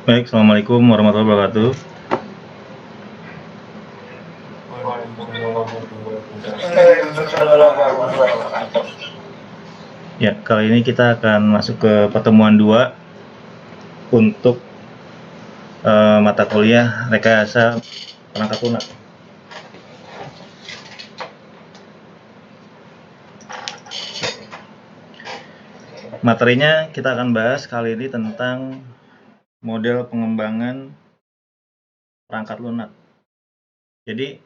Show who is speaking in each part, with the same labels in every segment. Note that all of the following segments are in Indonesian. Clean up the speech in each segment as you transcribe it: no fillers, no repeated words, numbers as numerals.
Speaker 1: Baik, Assalamualaikum warahmatullahi wabarakatuh.
Speaker 2: Waalaikumsalam warahmatullahi wabarakatuh.
Speaker 1: Ya, kali ini kita akan masuk ke pertemuan 2 untuk mata kuliah rekayasa perangkat lunak. Materinya kita akan bahas kali ini tentang model pengembangan perangkat lunak. Jadi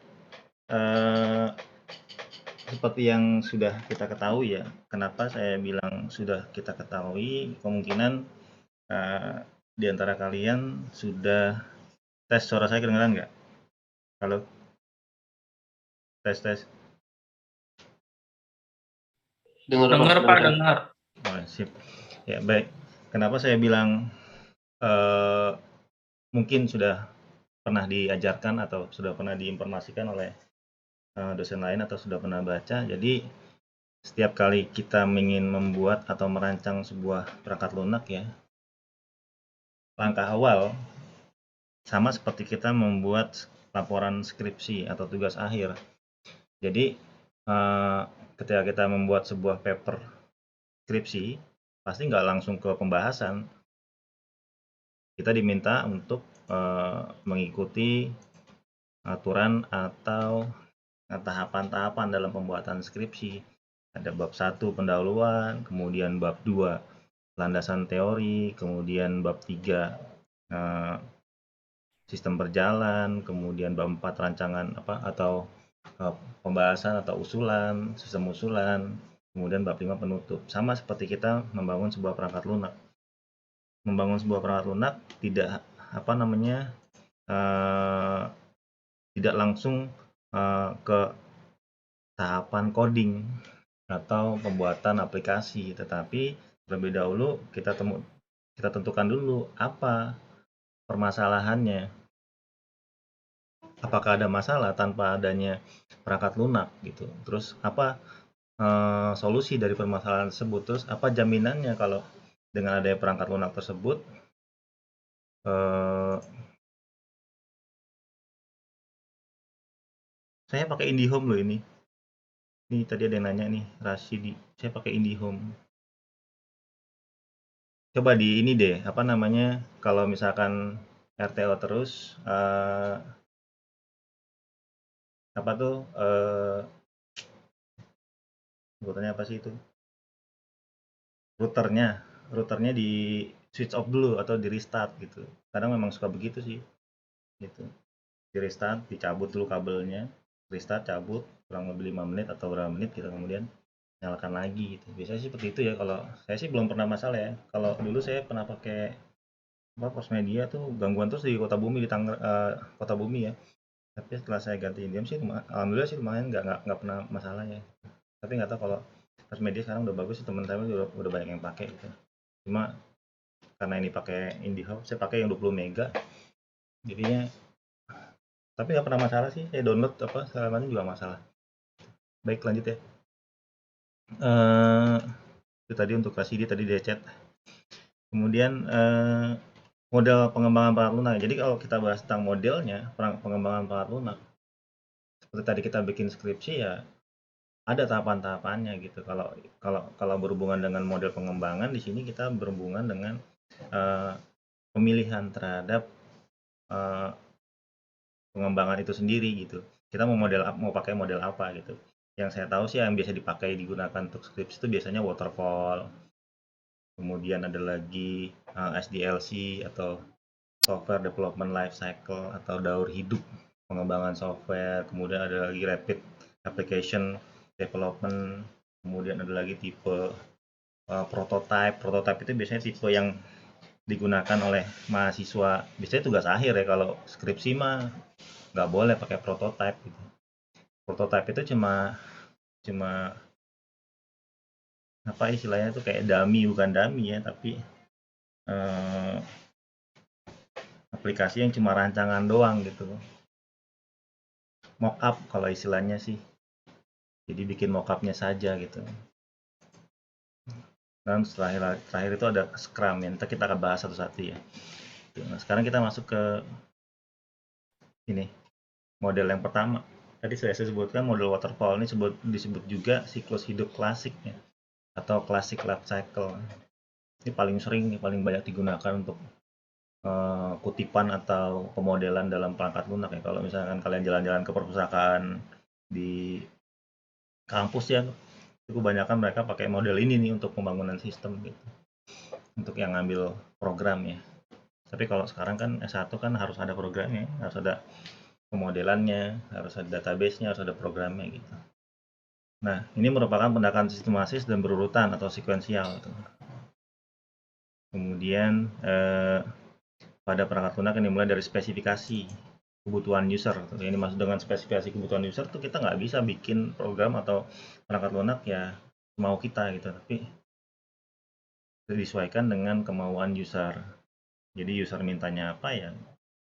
Speaker 1: seperti yang sudah kita ketahui ya, kenapa saya bilang sudah kita ketahui, kemungkinan di antara kalian sudah tes. Suara saya kedengeran nggak? Halo? Tes.
Speaker 2: Dengar Pak, dengar.
Speaker 1: Oh, sip. Ya, baik. Kenapa saya bilang mungkin sudah pernah diajarkan atau sudah pernah diinformasikan oleh dosen lain atau sudah pernah baca. Jadi setiap kali kita ingin membuat atau merancang sebuah perangkat lunak ya, langkah awal sama seperti kita membuat laporan skripsi atau tugas akhir. Jadi ketika kita membuat sebuah paper skripsi, pasti nggak langsung ke pembahasan. Kita diminta untuk mengikuti aturan atau tahapan-tahapan dalam pembuatan skripsi. Ada bab 1 pendahuluan, kemudian bab 2 landasan teori, kemudian bab 3 sistem berjalan, kemudian bab 4 rancangan atau pembahasan atau usulan, sistem usulan, kemudian bab 5 penutup. Sama seperti kita membangun sebuah perangkat lunak. Membangun sebuah perangkat lunak tidak tidak langsung ke tahapan coding atau pembuatan aplikasi, tetapi terlebih dahulu kita tentukan dulu apa permasalahannya. Apakah ada masalah tanpa adanya perangkat lunak gitu. Terus apa solusi dari permasalahan tersebut. Terus apa jaminannya kalau dengan adanya perangkat lunak tersebut saya pakai IndiHome loh ini. Ini tadi ada yang nanya nih, Rashidi. Saya pakai IndiHome. Coba di ini deh, kalau misalkan RTO terus, sebutannya apa sih itu? Routernya di switch off dulu atau di restart gitu. Kadang memang suka begitu sih, gitu. Di restart, dicabut dulu kabelnya, restart, cabut, kurang lebih 5 menit atau berapa menit, kita kemudian nyalakan lagi gitu. Biasanya sih seperti itu ya. Kalau saya sih belum pernah masalah ya. Kalau dulu saya pernah pakai pos media tuh gangguan terus di Kota Bumi, di Kota Bumi ya. Tapi setelah saya ganti Indiam sih alhamdulillah sih lumayan, nggak pernah masalahnya. Tapi nggak tahu kalau pas media sekarang udah bagus sih, teman saya udah banyak yang pakai gitu. Cuma karena ini pakai IndiHome, saya pakai yang 20 mega, jadinya tapi nggak pernah masalah sih. Saya download segala macam juga masalah. Baik, lanjut ya. Itu tadi untuk Rasidi, tadi dia chat. Kemudian model pengembangan perangkat lunak. Jadi kalau kita bahas tentang modelnya pengembangan perangkat lunak, seperti tadi kita bikin skripsi ya, ada tahapan-tahapannya gitu. Kalau berhubungan dengan model pengembangan, di sini kita berhubungan dengan pemilihan terhadap pengembangan itu sendiri gitu. Kita mau pakai model apa gitu. Yang saya tahu sih yang biasa digunakan untuk skripsi itu biasanya waterfall. Kemudian ada lagi SDLC atau Software Development Life Cycle atau daur hidup pengembangan software. Kemudian ada lagi Rapid Application Development. Kemudian ada lagi tipe prototype. Prototype itu biasanya tipe yang digunakan oleh mahasiswa. Biasanya tugas akhir ya. Kalau skripsi mah nggak boleh pakai prototype gitu. Prototype itu cuma apa istilahnya itu kayak dummy, bukan dummy ya, tapi aplikasi yang cuma rancangan doang gitu. Mockup kalau istilahnya sih. Jadi bikin mockupnya saja gitu. Dan terakhir itu ada Scrum, yang kita akan bahas satu-satu ya. Nah, sekarang kita masuk ke ini, model yang pertama. Tadi saya sebutkan model waterfall ini disebut juga siklus hidup klasik ya, atau classic life cycle. Ini paling sering, paling banyak digunakan untuk kutipan atau pemodelan dalam perangkat lunak ya. Kalau misalkan kalian jalan-jalan ke perpustakaan di kampus ya, itu kebanyakan mereka pakai model ini nih untuk pembangunan sistem gitu, untuk yang ngambil program ya. Tapi kalau sekarang kan S1 kan harus ada programnya, harus ada pemodelannya, harus ada database-nya, harus ada programnya gitu. Nah, ini merupakan pendekatan sistematis dan berurutan atau sekuensial gitu. Kemudian pada perangkat lunak ini mulai dari spesifikasi kebutuhan user. Ini maksud dengan spesifikasi kebutuhan user tuh kita nggak bisa bikin program atau perangkat lunak ya mau kita gitu, tapi disesuaikan dengan kemauan user. Jadi user mintanya apa ya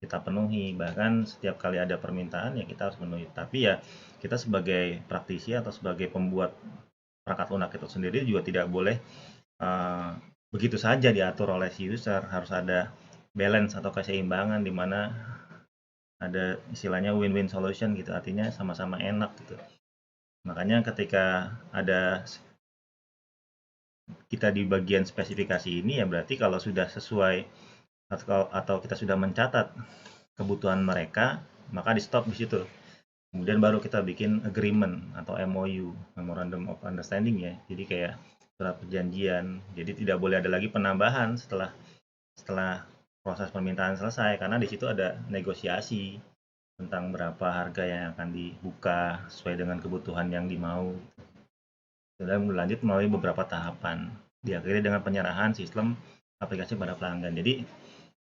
Speaker 1: kita penuhi, bahkan setiap kali ada permintaan ya kita harus penuhi. Tapi ya kita sebagai praktisi atau sebagai pembuat perangkat lunak itu sendiri juga tidak boleh begitu saja diatur oleh si user, harus ada balance atau keseimbangan di mana ada istilahnya win-win solution gitu, artinya sama-sama enak gitu. Makanya ketika ada kita di bagian spesifikasi ini ya berarti kalau sudah sesuai atau kita sudah mencatat kebutuhan mereka, maka di stop di situ. Kemudian baru kita bikin agreement atau MOU, Memorandum of Understanding ya. Jadi kayak surat perjanjian. Jadi tidak boleh ada lagi penambahan setelah proses permintaan selesai, karena di situ ada negosiasi tentang berapa harga yang akan dibuka sesuai dengan kebutuhan yang dimau. Dan berlanjut melalui beberapa tahapan. Diakhiri dengan penyerahan sistem aplikasi pada pelanggan. Jadi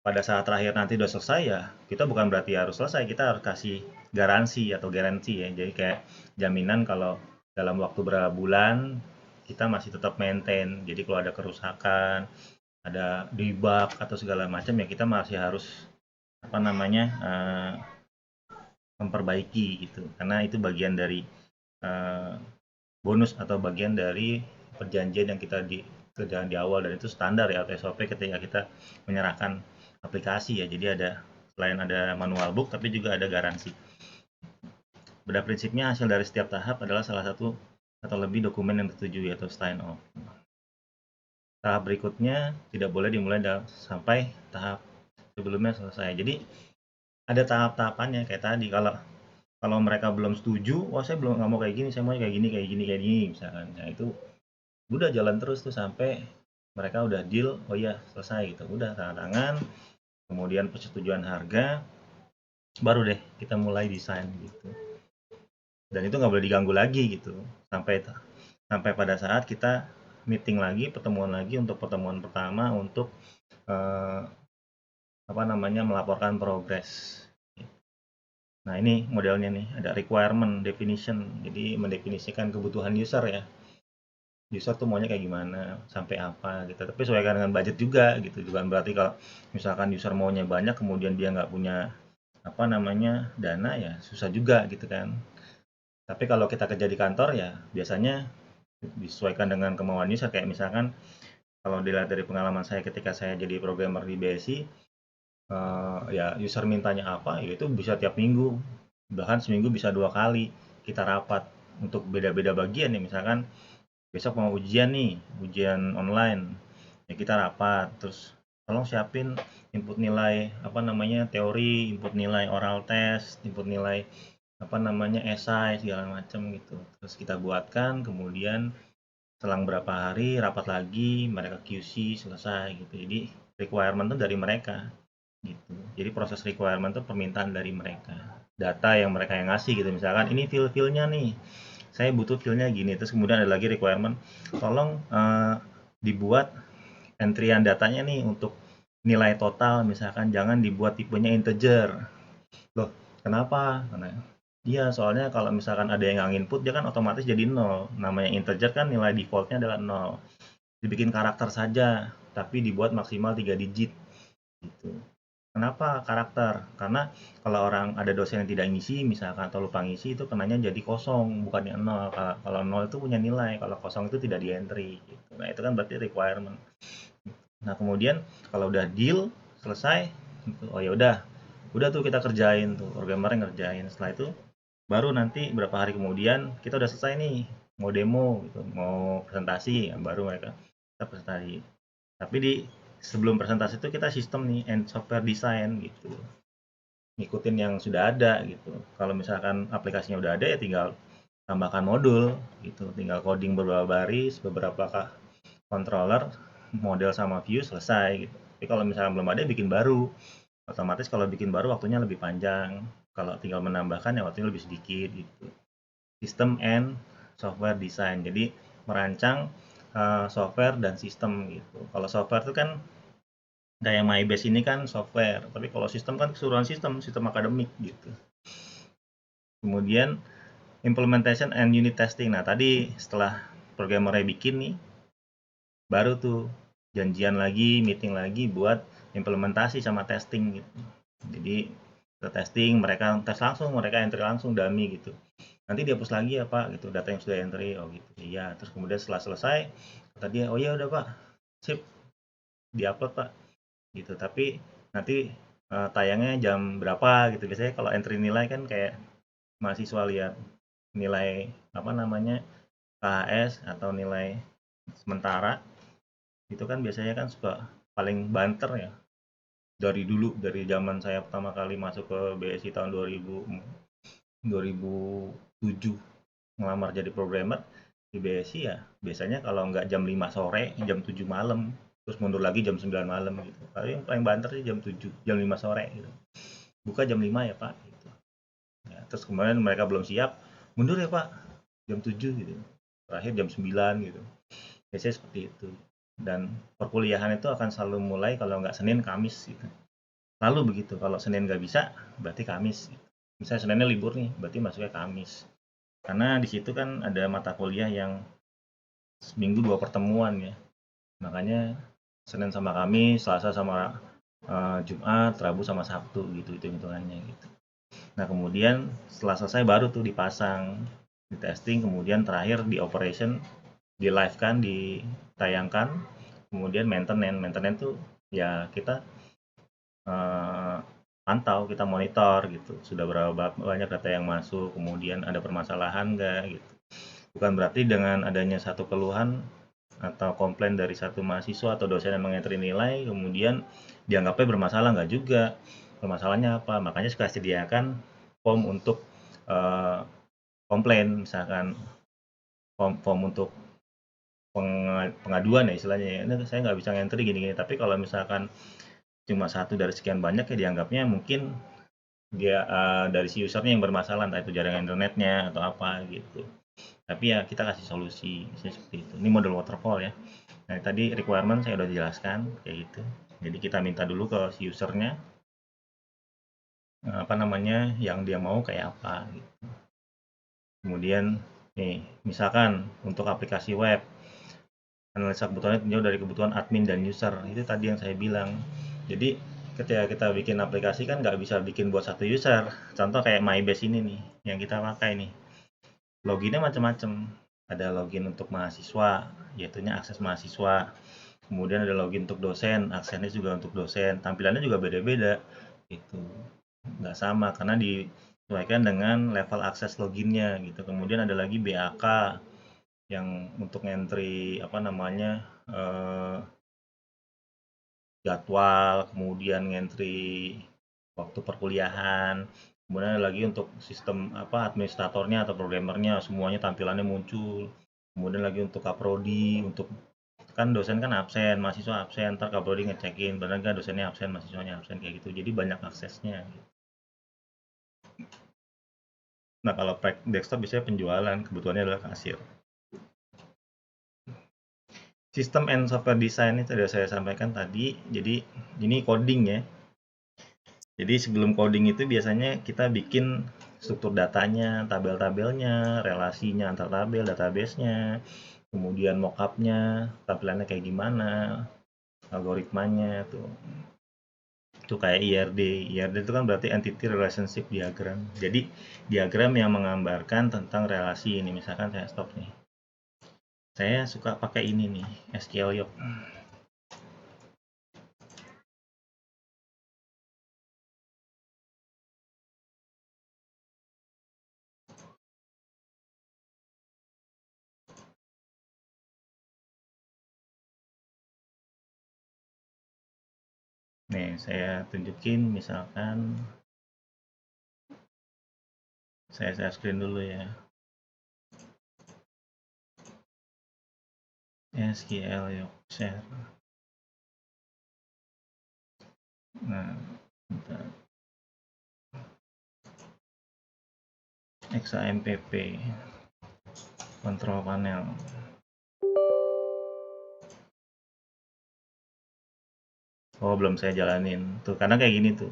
Speaker 1: pada saat terakhir nanti udah selesai ya, kita bukan berarti harus selesai, kita harus kasih garansi atau garansi ya. Jadi kayak jaminan kalau dalam waktu berapa bulan kita masih tetap maintain. Jadi kalau ada kerusakan, ada debug atau segala macam ya kita masih harus memperbaiki gitu. Karena itu bagian dari bonus atau bagian dari perjanjian yang kita kerjaan di awal, dan itu standar ya atau SOP ketika kita menyerahkan aplikasi ya. Jadi selain ada manual book tapi juga ada garansi. Pada prinsipnya hasil dari setiap tahap adalah salah satu atau lebih dokumen yang disetujui atau sign off. Tahap berikutnya tidak boleh dimulai sampai tahap sebelumnya selesai. Jadi ada tahap-tahapannya kayak tadi. Kalau mereka belum setuju, wah saya belum nggak mau kayak gini, saya mau kayak gini misalkan. Nah itu udah jalan terus tuh sampai mereka udah deal, oh iya selesai gitu, udah tanda tangan, kemudian persetujuan harga, baru deh kita mulai desain gitu. Dan itu nggak boleh diganggu lagi gitu sampai pada saat kita meeting lagi, pertemuan lagi untuk pertemuan pertama untuk melaporkan progres. Nah ini modelnya nih, ada requirement definition, jadi mendefinisikan kebutuhan user ya. User tuh maunya kayak gimana, sampai apa gitu. Tapi sesuaikan dengan budget juga gitu. Bukan berarti kalau misalkan user maunya banyak kemudian dia nggak punya dana ya susah juga gitu kan. Tapi kalau kita kerja di kantor ya biasanya disesuaikan dengan kemauan user. Kayak misalkan kalau dilihat dari pengalaman saya ketika saya jadi programmer di BSI, ya user mintanya apa ya itu bisa tiap minggu, bahkan seminggu bisa 2 kali kita rapat untuk beda-beda bagian ya. Misalkan besok mau ujian nih, ujian online ya kita rapat, terus tolong siapin input nilai teori, input nilai oral test, input nilai esai segala macam gitu. Terus kita buatkan, kemudian selang berapa hari rapat lagi, mereka QC selesai gitu. Jadi requirement itu dari mereka gitu. Jadi proses requirement itu permintaan dari mereka, data yang mereka yang ngasih gitu. Misalkan ini feel-nya nih, saya butuh feel-nya gini. Terus kemudian ada lagi requirement, tolong dibuat entryan datanya nih untuk nilai total, misalkan jangan dibuat tipenya integer. Loh kenapa? Karena iya, soalnya kalau misalkan ada yang input dia kan otomatis jadi 0. Namanya integer kan nilai defaultnya adalah 0. Dibikin karakter saja, tapi dibuat maksimal 3 digit gitu. Kenapa karakter? Karena kalau orang ada dosen yang tidak ngisi misalkan atau lupa ngisi, itu kenanya jadi kosong bukannya 0. Kalau 0 itu punya nilai, kalau kosong itu tidak di entry gitu. Nah itu kan berarti requirement. Nah kemudian kalau udah deal selesai, Oh ya udah tuh kita kerjain tuh, programmernya ngerjain. Setelah itu baru nanti berapa hari kemudian kita udah selesai nih, mau demo gitu, mau presentasi, ya baru mereka kita presentasi. Tapi sebelum presentasi itu kita sistem nih and software design gitu, ngikutin yang sudah ada gitu. Kalau misalkan aplikasinya udah ada ya tinggal tambahkan modul gitu, tinggal coding beberapa baris, beberapa controller, model sama view selesai gitu. Tapi kalau misalkan belum ada bikin baru, otomatis kalau bikin baru waktunya lebih panjang. Kalau tinggal menambahkan ya waktunya lebih sedikit gitu. Sistem and software design. Jadi merancang software dan sistem gitu. Kalau software itu kan kayak MyBase ini kan software, tapi kalau sistem kan keseluruhan sistem akademik gitu. Kemudian implementation and unit testing. Nah, tadi setelah programmernya bikin nih, baru tuh janjian lagi, meeting lagi buat implementasi sama testing gitu. Jadi ke testing, mereka tes langsung, mereka entry langsung dummy gitu. Nanti dihapus lagi ya Pak gitu, data yang sudah entry. Oh gitu. Iya, terus kemudian setelah selesai kata dia, "Oh ya udah Pak. Sip, diupload Pak." Gitu. Tapi nanti tayangnya jam berapa gitu. Biasanya kalau entry nilai kan kayak mahasiswa lihat nilai apa namanya KHS atau nilai sementara itu kan biasanya kan suka paling banter ya dari dulu, dari zaman saya pertama kali masuk ke BSI tahun 2007 ngelamar jadi programmer di BSI ya biasanya kalau nggak jam 5 sore jam 7 malam terus mundur lagi jam 9 malam gitu. Tapi yang paling banter sih jam 7 jam 5 sore gitu, buka jam 5 ya Pak gitu ya, terus kemudian mereka belum siap mundur ya Pak jam 7 gitu, terakhir jam 9 gitu, biasanya seperti itu. Dan perkuliahan itu akan selalu mulai kalau nggak Senin Kamis gitu, lalu begitu. Kalau Senin nggak bisa berarti Kamis gitu. Misalnya Seninnya libur nih berarti masuknya Kamis, karena di situ kan ada mata kuliah yang seminggu 2 pertemuan ya, makanya Senin sama Kamis, Selasa sama Jumat, Rabu sama Sabtu gitu itu hitungannya gitu. Nah kemudian setelah selesai baru tuh dipasang, di testing, kemudian terakhir di operation, di live kan, ditayangkan, kemudian maintenance. Maintenance tuh ya kita pantau, kita monitor gitu, sudah berapa banyak data yang masuk, kemudian ada permasalahan nggak gitu. Bukan berarti dengan adanya satu keluhan atau komplain dari satu mahasiswa atau dosen yang mengentri nilai kemudian dianggapnya bermasalah, nggak juga. Permasalahannya apa? Makanya suka sediakan form untuk komplain, misalkan form untuk pengaduan ya istilahnya ya. Ini saya nggak bisa ngentri gini-gini. Tapi kalau misalkan cuma satu dari sekian banyak ya dianggapnya mungkin dia dari si usernya yang bermasalah, entah itu jaringan internetnya atau apa gitu. Tapi ya kita kasih solusi, misalnya seperti itu. Ini model waterfall ya. Nah, tadi requirement saya udah jelaskan kayak gitu. Jadi kita minta dulu ke si usernya apa namanya yang dia mau kayak apa gitu. Kemudian nih, misalkan untuk aplikasi web, analisa kebutuhannya tinjau dari kebutuhan admin dan user. Itu tadi yang saya bilang. Jadi ketika kita bikin aplikasi kan nggak bisa bikin buat satu user. Contoh kayak MyBase ini nih, yang kita pakai nih. Loginnya macam-macam. Ada login untuk mahasiswa, yaitunya akses mahasiswa. Kemudian ada login untuk dosen, aksesnya juga untuk dosen. Tampilannya juga beda-beda. Itu nggak sama karena disesuaikan dengan level akses loginnya gitu. Kemudian ada lagi BAK yang untuk entry apa namanya jadwal, kemudian entry waktu perkuliahan, kemudian ada lagi untuk sistem apa administratornya atau programmernya semuanya tampilannya muncul, kemudian lagi untuk kaprodi, untuk kan dosen kan absen, mahasiswa absen, ntar kaprodi ngecekin benar nggak dosennya absen, mahasiswanya absen kayak gitu, jadi banyak aksesnya. Nah kalau pack desktop biasanya penjualan, kebutuhannya adalah kasir. Sistem and software design itu sudah saya sampaikan tadi, jadi ini coding ya. Jadi sebelum coding itu biasanya kita bikin struktur datanya, tabel-tabelnya, relasinya antar tabel, database-nya, kemudian mockupnya, tampilannya kayak gimana, algoritmanya tuh. Itu kayak IRD. IRD itu kan berarti Entity Relationship Diagram. Jadi diagram yang menggambarkan tentang relasi ini. Misalkan saya stop nih. Saya suka pakai ini nih, SQL Yoke. Nih, saya tunjukin misalkan saya share screen dulu ya. SQL yuk share. Nah, bentar. XAMPP control panel. Oh, belum saya jalanin tuh karena kayak gini tuh.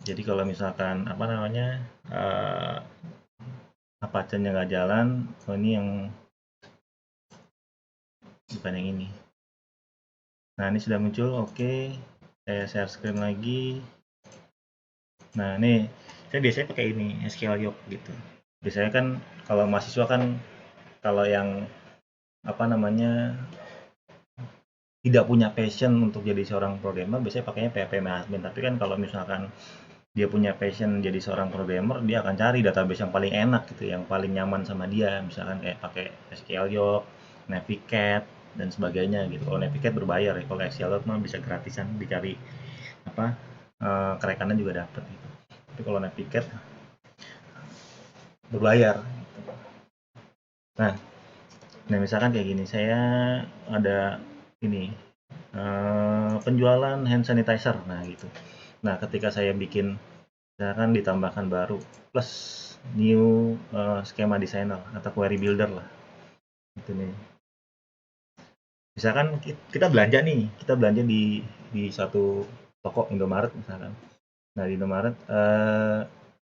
Speaker 1: Jadi kalau misalkan apa namanya Apache-nya nggak jalan, oh ini yang bukan yang ini. Nah, ini sudah muncul. Oke, saya share screen lagi. Nah, ini saya biasanya pakai ini SQL Yoke gitu. Biasanya kan kalau mahasiswa kan kalau yang apa namanya tidak punya passion untuk jadi seorang programmer, biasanya pakainya PHP admin. Tapi kan kalau misalkan dia punya passion jadi seorang programmer, dia akan cari database yang paling enak gitu, yang paling nyaman sama dia. Misalkan kayak pakai SQL Yoke, Navicat dan sebagainya gitu. Kalau Navicat berbayar ya, kalau SQL Yoke mah bisa gratisan, dicari apa kerekannya juga dapat gitu. Tapi kalau Navicat berbayar. Nah, nah misalkan kayak gini, saya ada ini penjualan hand sanitizer, nah gitu. Nah, ketika saya bikin misalkan ditambahkan baru plus new skema designer atau query builder lah itu nih, misalkan kita belanja nih, kita belanja di satu toko Indomaret misalkan. Nah, di Indomaret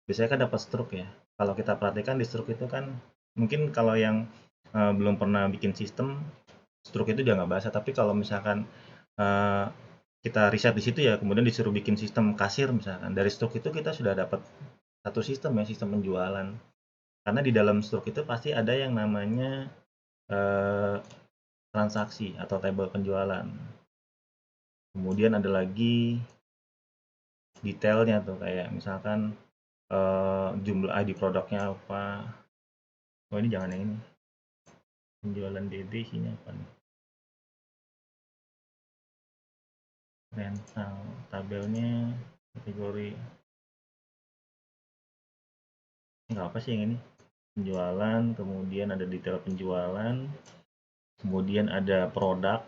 Speaker 1: biasanya kan dapat struk ya. Kalau kita perhatikan di struk itu kan mungkin kalau yang belum pernah bikin sistem, struk itu dia nggak bahasa. Tapi kalau misalkan kita riset di situ ya, kemudian disuruh bikin sistem kasir misalkan, dari struk itu kita sudah dapat satu sistem ya, sistem penjualan. Karena di dalam struk itu pasti ada yang namanya transaksi atau tabel penjualan. Kemudian ada lagi detailnya tuh, kayak misalkan jumlah ID produknya apa. Oh, ini jangan yang ini. Penjualan DD isinya apa nih? Rental, tabelnya, kategori. Enggak apa sih yang ini? Penjualan, kemudian ada detail penjualan, kemudian ada produk,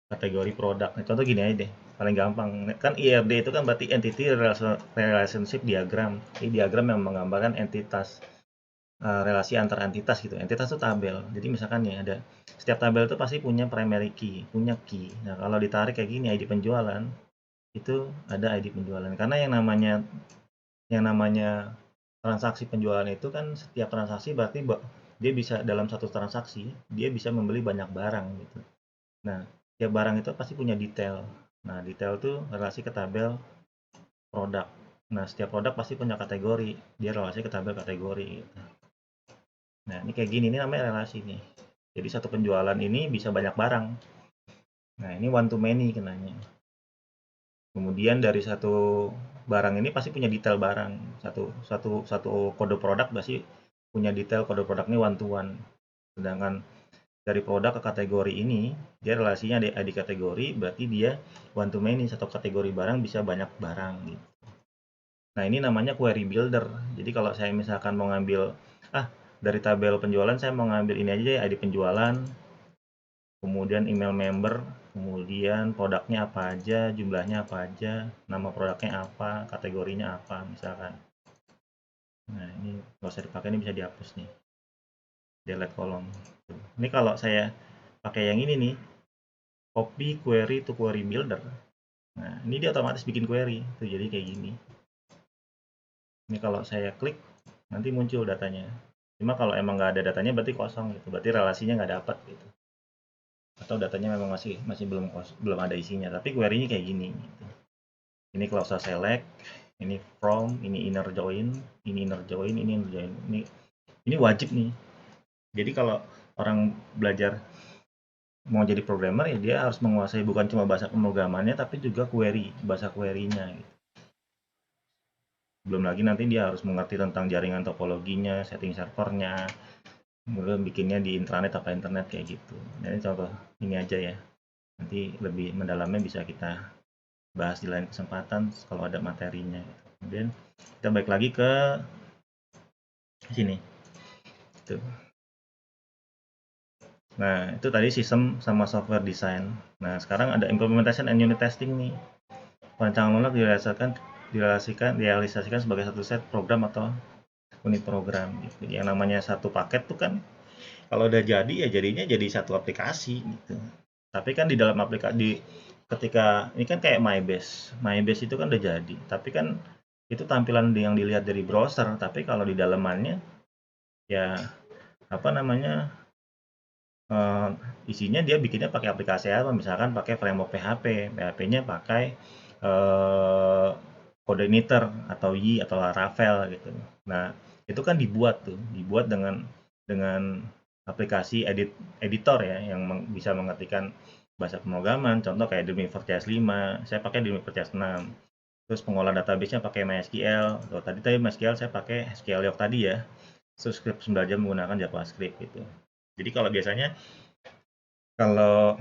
Speaker 1: kategori produk. Nah, contoh gini aja deh, paling gampang. Kan IRD itu kan berarti Entity Relationship Diagram. Ini diagram yang menggambarkan entitas, relasi antar entitas gitu. Entitas itu tabel. Jadi misalkan nih ada, setiap tabel itu pasti punya primary key, punya key. Nah, kalau ditarik kayak gini ID penjualan, itu ada ID penjualan. Karena yang namanya transaksi penjualan itu kan setiap transaksi berarti dia bisa dalam satu transaksi, dia bisa membeli banyak barang gitu. Nah, tiap barang itu pasti punya detail. Nah, detail itu relasi ke tabel produk. Nah, setiap produk pasti punya kategori, dia relasi ke tabel kategori gitu. Nah, ini kayak gini, ini namanya relasi nih. Jadi satu penjualan ini bisa banyak barang. Nah, ini one to many kenanya. Kemudian dari satu barang ini pasti punya detail barang. Satu kode produk pasti punya detail kode produk ini one to one. Sedangkan dari produk ke kategori ini, dia relasinya ada di kategori, berarti dia one to many, satu kategori barang bisa banyak barang gitu. Nah, ini namanya query builder. Jadi kalau saya misalkan mau ngambil, dari tabel penjualan saya mau ngambil ini aja ya, ID penjualan, kemudian email member, kemudian produknya apa aja, jumlahnya apa aja, nama produknya apa, kategorinya apa misalkan. Nah, ini nggak usah dipakai, ini bisa dihapus nih, delete kolom. Ini kalau saya pakai yang ini nih, copy query to query builder. Nah, ini dia otomatis bikin query. Tuh, jadi kayak gini. Ini kalau saya klik, nanti muncul datanya. Cuma kalau emang nggak ada datanya berarti kosong gitu. Berarti relasinya nggak dapat gitu. Atau datanya memang masih belum ada isinya. Tapi query-nya kayak gini gitu. Ini clause select, ini from, ini inner join, ini inner join, ini inner join. Ini wajib nih. Jadi kalau orang belajar mau jadi programmer ya dia harus menguasai bukan cuma bahasa pemrogramannya tapi juga bahasa query-nya gitu. Belum lagi nanti dia harus mengerti tentang jaringan topologinya, setting servernya, kemudian bikinnya di intranet apa internet kayak gitu. Nah, ini contoh ini aja ya. Nanti lebih mendalamnya bisa kita bahas di lain kesempatan kalau ada materinya. Kemudian kita balik lagi ke sini. Tuh. Nah, itu tadi sistem sama software design. Nah, sekarang ada implementation and unit testing nih. Perancangan lunak direalisasikan sebagai satu set program atau unit program gitu. Yang namanya satu paket tuh kan kalau udah jadi ya jadinya jadi satu aplikasi gitu. Tapi kan di dalam aplikasi ketika ini kan kayak MyBase. MyBase itu kan udah jadi, tapi kan itu tampilan yang dilihat dari browser, tapi kalau di dalamannya ya apa namanya isinya dia bikinnya pakai aplikasi apa, misalkan pakai framework PHP, PHP-nya pakai kode emitter atau Y atau Laravel gitu. Nah, itu kan dibuat dengan aplikasi editor ya yang bisa mengetikkan bahasa pemrograman. Contoh kayak Dreamweaver CS5, saya pakai Dreamweaver CS6. Terus pengolahan database-nya pakai MySQL. Tadi MySQL saya pakai SQLioc tadi ya. Terus script 9 jam menggunakan JavaScript gitu. Jadi kalau biasanya kalau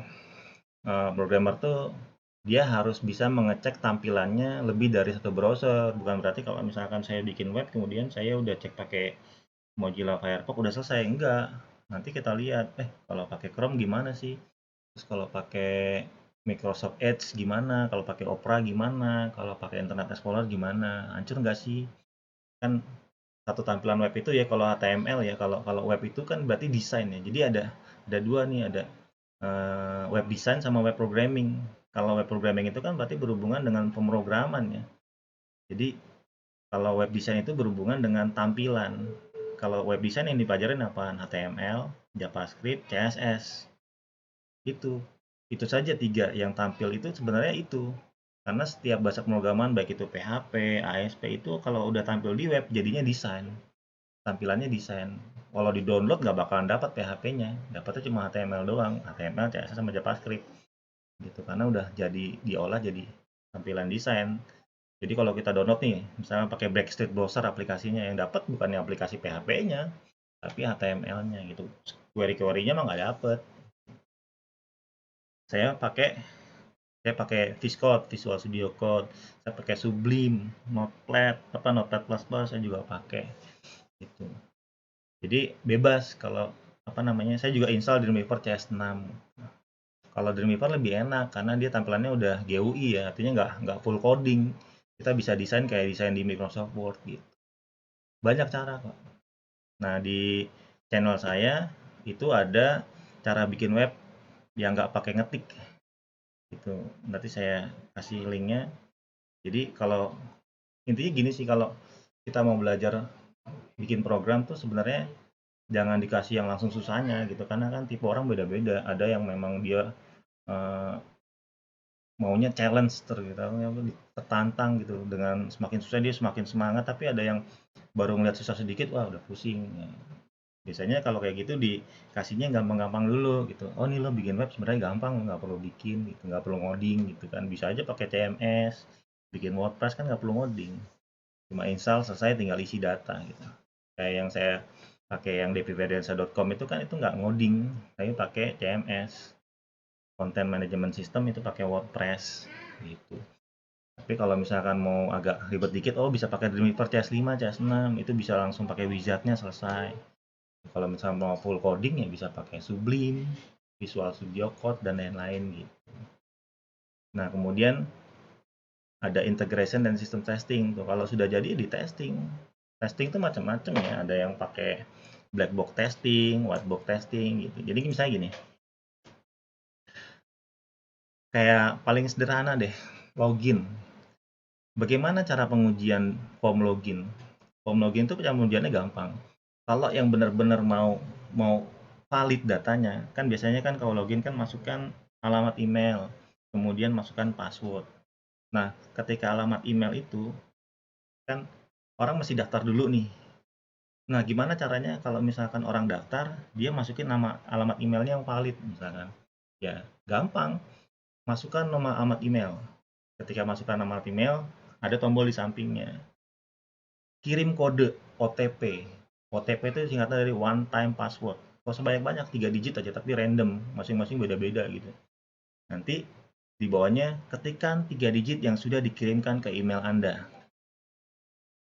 Speaker 1: programmer tuh dia harus bisa mengecek tampilannya lebih dari satu browser. Bukan berarti kalau misalkan saya bikin web kemudian saya udah cek pakai Mozilla Firefox udah selesai, enggak. Nanti kita lihat, kalau pakai Chrome gimana sih? Terus kalau pakai Microsoft Edge gimana? Kalau pakai Opera gimana? Kalau pakai Internet Explorer gimana? Hancur nggak sih? Kan satu tampilan web itu ya kalau HTML ya, kalau kalau web itu kan berarti desain ya. Jadi ada dua nih, ada web design sama web programming. Kalau web programming itu kan berarti berhubungan dengan pemrograman ya. Jadi kalau web design itu berhubungan dengan tampilan. Kalau web design yang dipelajarin apa? HTML, JavaScript, CSS. Itu saja tiga yang tampil itu sebenarnya itu. Karena setiap bahasa pemrograman baik itu PHP, ASP itu kalau udah tampil di web jadinya desain. Tampilannya desain. Kalau di download nggak bakalan dapat PHP-nya, dapatnya cuma HTML doang, HTML, CSS sama JavaScript gitu. Karena udah jadi diolah jadi tampilan desain. Jadi kalau kita download nih, misalnya pakai Backstreet Browser aplikasinya, yang dapat bukannya aplikasi PHP-nya, tapi HTML-nya gitu. Query-query-nya mah nggak dapet. Saya pakai VS Visual Studio Code, saya pakai Sublime, Notepad++, saya juga pakai gitu. Jadi bebas kalau apa namanya, saya juga install Dreamweaver CS6. Kalau Dreamweaver lebih enak karena dia tampilannya udah GUI ya, artinya nggak full coding. Kita bisa desain kayak desain di Microsoft Word gitu. Banyak cara kok. Nah di channel saya itu ada cara bikin web yang nggak pakai ngetik gitu. Nanti saya kasih linknya. Jadi kalau intinya gini sih, kalau kita mau belajar bikin program tuh sebenarnya jangan dikasih yang langsung susahnya gitu, karena kan tipe orang beda-beda. Ada yang memang dia maunya challenge tertantang gitu, dengan semakin susah dia semakin semangat, tapi ada yang baru ngeliat susah sedikit wah udah pusing. Biasanya kalau kayak gitu dikasihnya gampang-gampang dulu gitu. Oh nih lo bikin web sebenarnya gampang, nggak perlu bikin gitu, nggak perlu ngoding gitu kan, bisa aja pakai CMS, bikin WordPress kan nggak perlu ngoding, cuma install selesai tinggal isi data gitu. Kayak yang saya pakai yang dpverdensa.com itu kan itu nggak ngoding, tapi pakai CMS, content management system itu pakai WordPress gitu. Tapi kalau misalkan mau agak ribet dikit, oh bisa pakai Dreamweaver CS5, CS6, itu bisa langsung pakai wizardnya selesai. Kalau misalnya mau full coding ya bisa pakai Sublime, Visual Studio Code dan lain-lain gitu. Nah kemudian ada integration dan system testing tuh. Kalau sudah jadi di testing. Testing tuh macam-macam ya. Ada yang pakai black box testing, white box testing gitu. Jadi misalnya gini. Kayak paling sederhana deh, login. Bagaimana cara pengujian form login? Form login itu pengujiannya gampang. Kalau yang benar-benar mau valid datanya, kan biasanya kan kalau login kan masukkan alamat email, kemudian masukkan password. Nah, ketika alamat email itu kan orang mesti daftar dulu nih. Nah, gimana caranya kalau misalkan orang daftar, dia masukin nama alamat emailnya yang valid misalkan. Ya, gampang. Masukkan nama alamat email. Ketika masukkan nama alamat email, ada tombol di sampingnya. Kirim kode OTP. OTP itu singkatan dari one time password. Kalau sebanyak-banyak 3 digit aja tapi random, masing-masing beda-beda gitu. Nanti di bawahnya ketikkan 3 digit yang sudah dikirimkan ke email Anda.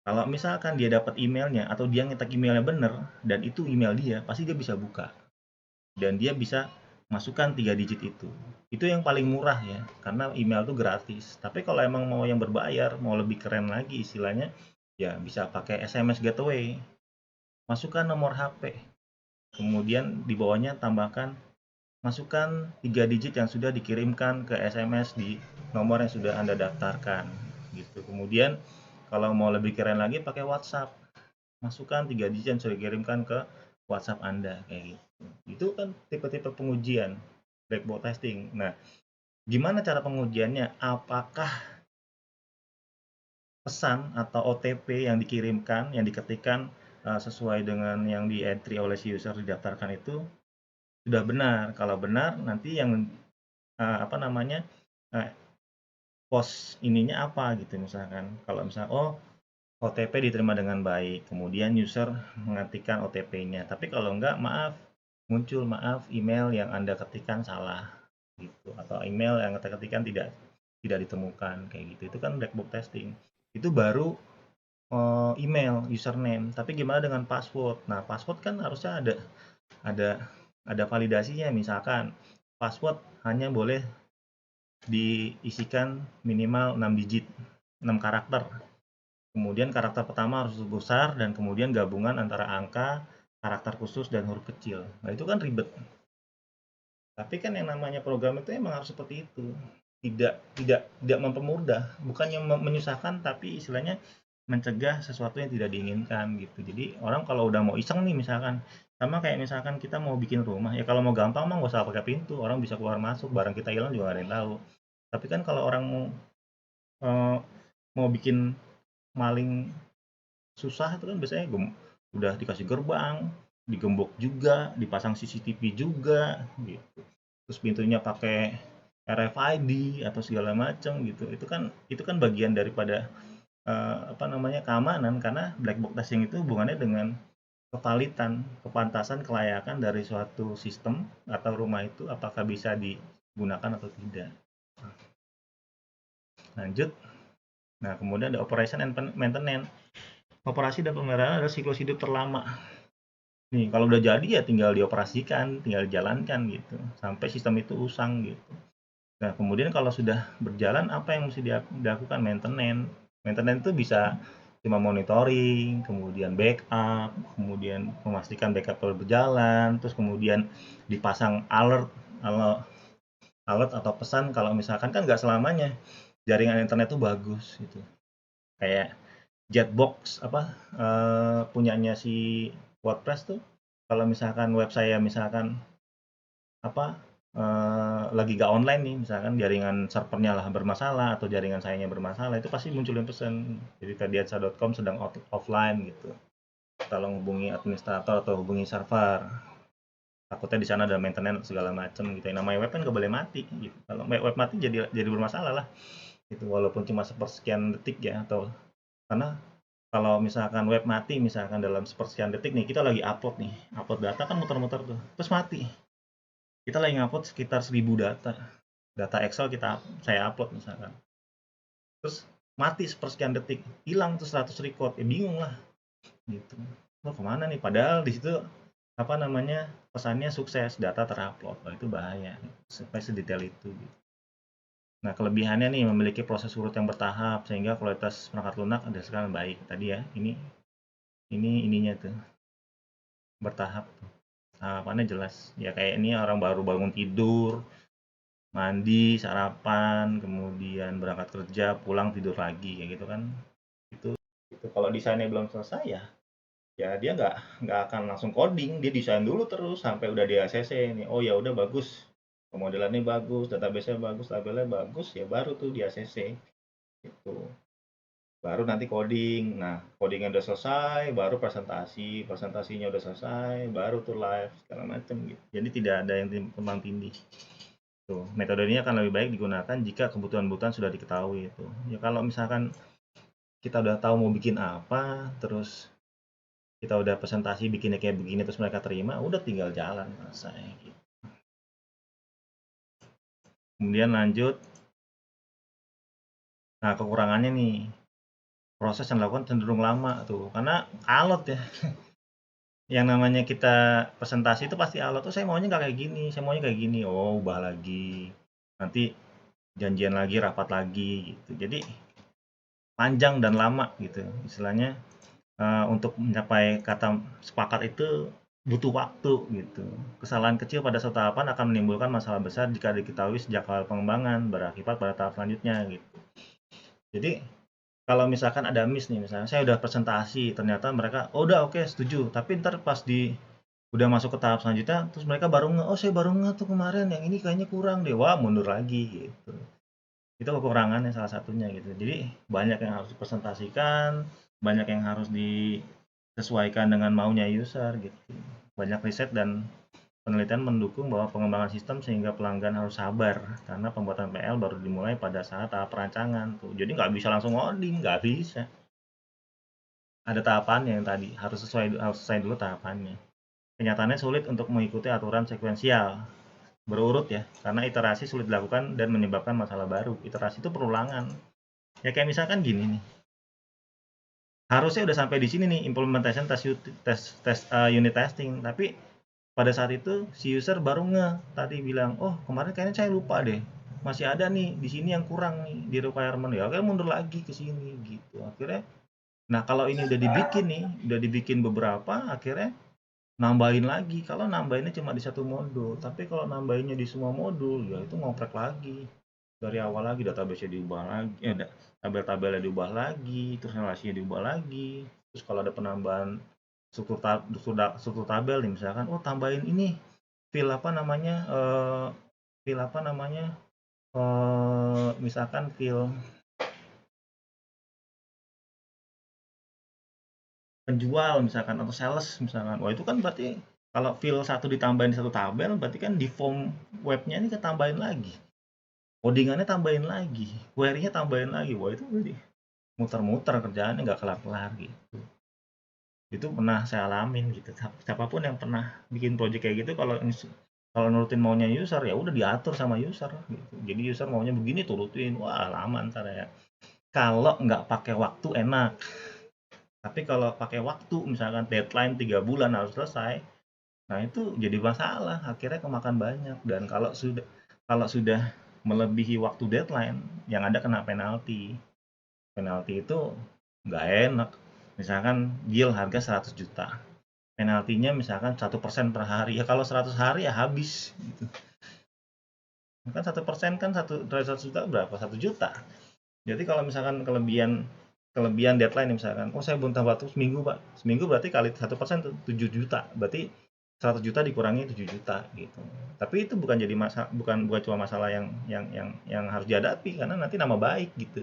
Speaker 1: Kalau misalkan dia dapat emailnya atau dia ngetik emailnya bener dan itu email dia, pasti dia bisa buka. Dan dia bisa masukkan 3 digit itu. Itu yang paling murah ya, karena email itu gratis. Tapi kalau emang mau yang berbayar, mau lebih keren lagi istilahnya, ya bisa pakai SMS gateway. Masukkan nomor HP, kemudian di bawahnya tambahkan masukkan 3 digit yang sudah dikirimkan ke SMS di nomor yang sudah Anda daftarkan gitu. Kemudian kalau mau lebih keren lagi pakai WhatsApp. Masukkan 3 digit yang sudah dikirimkan ke WhatsApp Anda kayak gitu. Itu kan tipe-tipe pengujian black box testing. Nah, gimana cara pengujiannya? Apakah pesan atau OTP yang dikirimkan, yang diketikkan sesuai dengan yang di entry oleh si user didaftarkan itu sudah benar. Kalau benar, nanti yang apa namanya pos ininya apa gitu misalkan. Kalau misalnya OTP diterima dengan baik, kemudian user mengetikkan OTP-nya. Tapi kalau enggak, muncul email yang Anda ketikkan salah gitu, atau email yang Anda ketikkan tidak ditemukan kayak gitu. Itu kan black box testing. Itu baru email, username. Tapi gimana dengan password? Nah, password kan harusnya ada validasinya. Misalkan password hanya boleh diisikan minimal 6 digit, 6 karakter. Kemudian karakter pertama harus besar dan kemudian gabungan antara angka, karakter khusus dan huruf kecil. Nah, itu kan ribet. Tapi kan yang namanya program itu emang harus seperti itu. Tidak mempermudah, bukannya menyusahkan tapi istilahnya mencegah sesuatu yang tidak diinginkan gitu. Jadi orang kalau udah mau iseng nih misalkan, sama kayak misalkan kita mau bikin rumah, ya kalau mau gampang mah nggak usah pakai pintu, orang bisa keluar masuk, barang kita hilang juga nggak ada yang tahu. Tapi kan kalau orang eh, mau bikin maling susah itu kan biasanya udah dikasih gerbang, digembok juga, dipasang CCTV juga gitu. Terus pintunya pakai RFID atau segala macam gitu. Itu kan bagian daripada apa namanya keamanan, karena black box testing itu hubungannya dengan kevalitan, kepantasan, kelayakan dari suatu sistem atau rumah itu apakah bisa digunakan atau tidak. Lanjut. Nah, kemudian ada operation and maintenance. Operasi dan pemeliharaan adalah siklus hidup terlama. Nih, kalau udah jadi ya tinggal dioperasikan, tinggal dijalankan gitu, sampai sistem itu usang gitu. Nah, kemudian kalau sudah berjalan apa yang mesti dilakukan? Maintenance. Maintenance itu bisa cuma monitoring, kemudian backup, kemudian memastikan backup terus berjalan, terus kemudian dipasang alert atau pesan kalau misalkan kan nggak selamanya jaringan internet itu bagus gitu. Kayak Jetbox punyanya si WordPress tuh, kalau misalkan web saya misalkan lagi nggak online nih, misalkan jaringan servernya lah bermasalah atau jaringan sayanya bermasalah, itu pasti munculin pesan. Jadi Tadiatsa.com sedang offline gitu. Tolong hubungi administrator atau hubungi server. Takutnya di sana ada maintenance segala macam gitu. Yang namanya web kan nggak boleh mati gitu. Kalau web mati jadi bermasalah lah. Itu walaupun cuma sepersekian detik ya, atau karena kalau misalkan web mati misalkan dalam sepersekian detik nih, kita lagi upload data kan muter-muter tuh, terus mati. Kita lagi ngupload sekitar 1000 data Excel saya upload misalkan, terus mati sepersekian detik, hilang tuh 100 record, ya bingung lah gitu. Kemana nih, padahal di situ pesannya sukses, data terupload. Itu bahaya sampai sedetail itu gitu. Nah, kelebihannya nih memiliki proses urut yang bertahap sehingga kualitas perangkat lunak sekarang baik. Tadi ya, ininya tuh bertahap. Tahapannya jelas. Ya kayak ini orang baru bangun tidur, mandi, sarapan, kemudian berangkat kerja, pulang tidur lagi kayak gitu kan. Itu kalau desainnya belum selesai ya dia nggak akan langsung coding, dia desain dulu terus sampai udah di ACC nih. Oh ya udah bagus. Pemodelannya bagus, database-nya bagus, tabelnya bagus, ya baru tuh di ACC. Itu baru nanti coding. Nah, codingnya udah selesai, baru presentasinya udah selesai, baru tuh live segala macam gitu. Jadi tidak ada yang tumpang tindih. Tuh, metode ini akan lebih baik digunakan jika kebutuhan-kebutuhan sudah diketahui itu. Ya kalau misalkan kita udah tahu mau bikin apa, terus kita udah presentasi bikinnya kayak begini terus mereka terima, udah tinggal jalan selesai gitu. Kemudian lanjut, nah kekurangannya nih, proses yang dilakukan cenderung lama tuh, karena alot ya. Yang namanya kita presentasi itu pasti alot, "Oh saya maunya nggak kayak gini, saya maunya kayak gini." Oh ubah lagi, nanti janjian lagi, rapat lagi gitu. Jadi panjang dan lama gitu istilahnya. Untuk mencapai kata sepakat itu butuh waktu gitu. Kesalahan kecil pada suatu tahapan akan menimbulkan masalah besar jika diketahui sejak awal pengembangan, berakibat pada tahap selanjutnya gitu. Jadi kalau misalkan ada miss nih, misalnya saya udah presentasi, ternyata mereka, "Oh udah oke setuju," tapi ntar pas udah masuk ke tahap selanjutnya, terus mereka baru "Oh saya baru tuh kemarin, yang ini kayaknya kurang deh." Wah mundur lagi gitu. Itu kekurangannya salah satunya gitu. Jadi banyak yang harus dipresentasikan, banyak yang harus disesuaikan dengan maunya user gitu. Banyak riset dan penelitian mendukung bahwa pengembangan sistem sehingga pelanggan harus sabar karena pembuatan PL baru dimulai pada saat tahap perancangan tuh. Jadi nggak bisa langsung ngoding, nggak bisa. Ada tahapannya yang tadi, harus selesai dulu tahapannya. Kenyataannya sulit untuk mengikuti aturan sekuensial berurut ya, karena iterasi sulit dilakukan dan menyebabkan masalah baru. Iterasi itu perulangan. Ya kayak misalkan gini nih, harusnya udah sampai di sini nih implementation unit testing, tapi pada saat itu si user baru tadi bilang, "Oh kemarin kayaknya saya lupa deh, masih ada nih di sini yang kurang nih di requirement." Ya akhirnya mundur lagi ke sini gitu. Akhirnya, nah kalau ini udah dibikin nih, udah dibikin beberapa, akhirnya nambahin lagi. Kalau nambahinnya cuma di satu modul, tapi kalau nambahinnya di semua modul, ya itu ngoprek lagi. Dari awal lagi, database-nya diubah lagi, tabel-tabelnya diubah lagi, terus relasinya diubah lagi. Terus kalau ada penambahan struktur tabel nih, misalkan, oh tambahin ini, field apa namanya, misalkan field penjual misalkan atau sales misalkan. Wah, itu kan berarti kalau field satu ditambahin di satu tabel, berarti kan di form webnya ini ketambahin lagi. Codingannya tambahin lagi, query-nya tambahin lagi. Wah, itu berarti muter-muter kerjaannya nggak kelar-kelar gitu. Itu pernah saya alamin gitu. Siapapun yang pernah bikin project kayak gitu, kalau nurutin maunya user ya udah diatur sama user gitu. Jadi user maunya begini turutin, wah lama ntar ya. Kalau nggak pakai waktu enak, tapi kalau pakai waktu misalkan deadline 3 bulan harus selesai, nah itu jadi masalah, akhirnya kemakan banyak. Dan kalau sudah melebihi waktu deadline, yang ada kena penalti. Penalti itu nggak enak. Misalkan deal harga 100 juta, penaltinya misalkan 1% per hari. Ya kalau 100 hari ya habis gitu. Kan 1% kan dari 100 juta berapa? 1 juta. Jadi kalau misalkan kelebihan deadline misalkan, oh saya butuh waktu seminggu pak, seminggu berarti kali 1% 7 juta, berarti 100 juta dikurangi 7 juta gitu. Tapi itu bukan jadi masalah, bukan cuma masalah yang harus dihadapi, karena nanti nama baik gitu.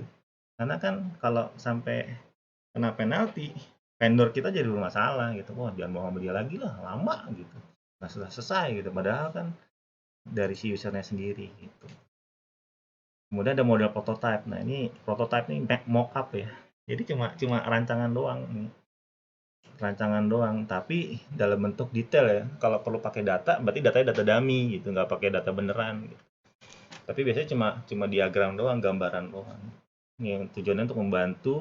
Speaker 1: Karena kan kalau sampai kena penalti, vendor kita jadi bermasalah gitu. Wah jangan mau ngambil dia lagi lah, lama gitu, nggak selesai gitu. Padahal kan dari si usernya sendiri gitu. Kemudian ada model prototype. Nah, ini prototype ini mock-up ya. Jadi cuma rancangan doang nih. Rancangan doang, tapi dalam bentuk detail ya. Kalau perlu pakai data, berarti datanya data dummy gitu, nggak pakai data beneran gitu. Tapi biasanya cuma diagram doang, gambaran doang. Ini yang tujuannya untuk membantu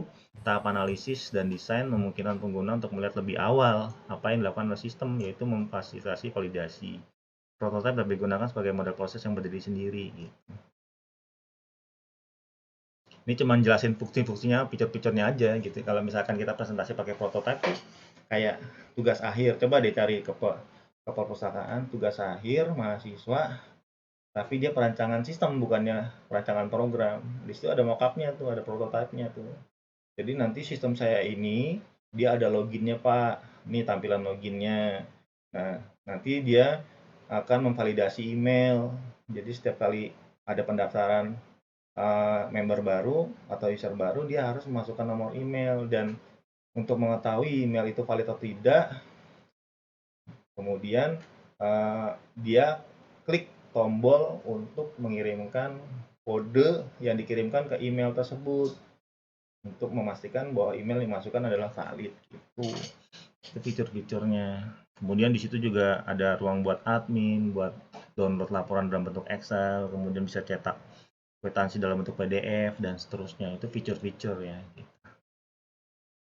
Speaker 1: tahap analisis dan desain, memungkinkan pengguna untuk melihat lebih awal apa yang dilakukan oleh sistem, yaitu memfasilitasi validasi. Prototype dapat digunakan sebagai model proses yang berdiri sendiri gitu. Ini cuma jelasin fungsi-fungsinya, fitur-fiturnya aja gitu. Kalau misalkan kita presentasi pakai prototype tuh kayak tugas akhir. Coba deh cari ke perpustakaan tugas akhir mahasiswa, tapi dia perancangan sistem bukannya perancangan program. Di situ ada mockupnya tuh, ada prototipenya tuh. Jadi nanti sistem saya ini dia ada loginnya Pak. Ini tampilan loginnya. Nah, nanti dia akan memvalidasi email. Jadi setiap kali ada pendaftaran member baru atau user baru, dia harus memasukkan nomor email, dan untuk mengetahui email itu valid atau tidak, kemudian dia klik tombol untuk mengirimkan kode yang dikirimkan ke email tersebut untuk memastikan bahwa email yang dimasukkan adalah valid gitu. Itu fitur-fiturnya. Kemudian di situ juga ada ruang buat admin, buat download laporan dalam bentuk Excel, kemudian bisa cetak kwitansi dalam bentuk PDF dan seterusnya. Itu fitur-fitur ya.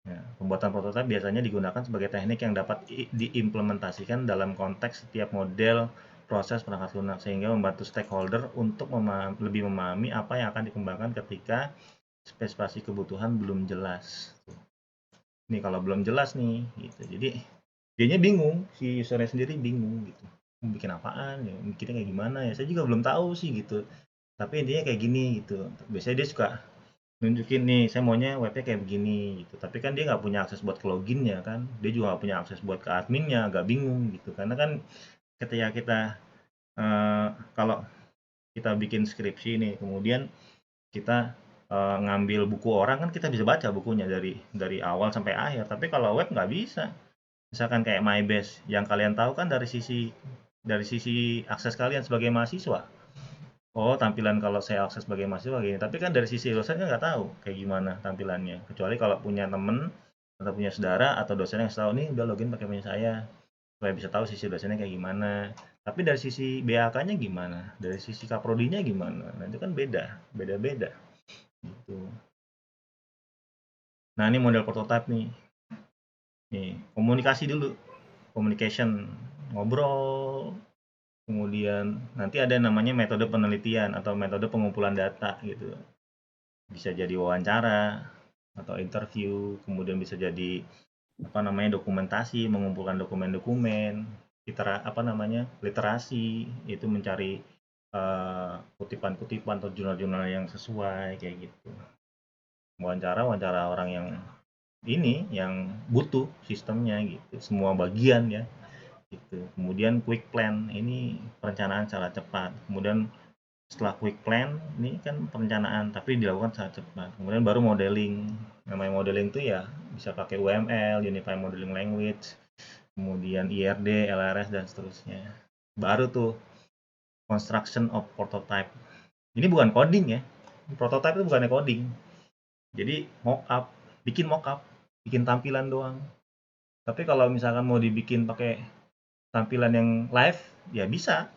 Speaker 1: Ya, pembuatan prototipe biasanya digunakan sebagai teknik yang dapat diimplementasikan dalam konteks setiap model proses perangkat lunak sehingga membantu stakeholder untuk lebih memahami apa yang akan dikembangkan ketika spesifikasi kebutuhan belum jelas. Nih kalau belum jelas nih, gitu. Jadi dianya bingung, si usernya sendiri bingung gitu. Mau bikin apaan ya, mikirnya kayak gimana ya? Saya juga belum tahu sih gitu. Tapi intinya kayak gini gitu. Biasanya dia suka nunjukin nih saya maunya webnya kayak begini gitu, tapi kan dia nggak punya akses buat ke loginnya kan, dia juga nggak punya akses buat ke adminnya, agak bingung gitu karena kan ketika kita kalau kita bikin skripsi nih kemudian kita ngambil buku orang kan kita bisa baca bukunya dari awal sampai akhir, tapi kalau web nggak bisa. Misalkan kayak MyBase yang kalian tahu kan dari sisi akses kalian sebagai mahasiswa. Oh, tampilan kalau saya akses sebagai mahasiswa gini. Tapi kan dari sisi dosen kan nggak tahu kayak gimana tampilannya. Kecuali kalau punya temen atau punya saudara atau dosen yang tahu nih udah login pakai punya saya supaya bisa tahu sisi dosennya kayak gimana. Tapi dari sisi BAK-nya gimana? Dari sisi kaprodinya gimana? Nah, itu kan beda-beda gitu. Nah, ini model prototipe nih. Nih, komunikasi dulu. Communication, ngobrol, kemudian nanti ada namanya metode penelitian atau metode pengumpulan data gitu. Bisa jadi wawancara atau interview, kemudian bisa jadi dokumentasi, mengumpulkan dokumen-dokumen, literasi, itu mencari kutipan-kutipan atau jurnal-jurnal yang sesuai kayak gitu. Wawancara orang yang butuh sistemnya gitu, semua bagian ya gitu. Kemudian quick plan, ini perencanaan secara cepat. Kemudian setelah quick plan ini kan perencanaan tapi dilakukan secara cepat, kemudian baru modeling. Namanya modeling itu ya bisa pakai UML, Unified Modeling Language, kemudian IRD, LRS dan seterusnya. Baru tuh construction of prototype. Ini bukan coding ya, prototype itu bukannya coding. Jadi bikin mockup, bikin tampilan doang. Tapi kalau misalkan mau dibikin pakai tampilan yang live ya bisa,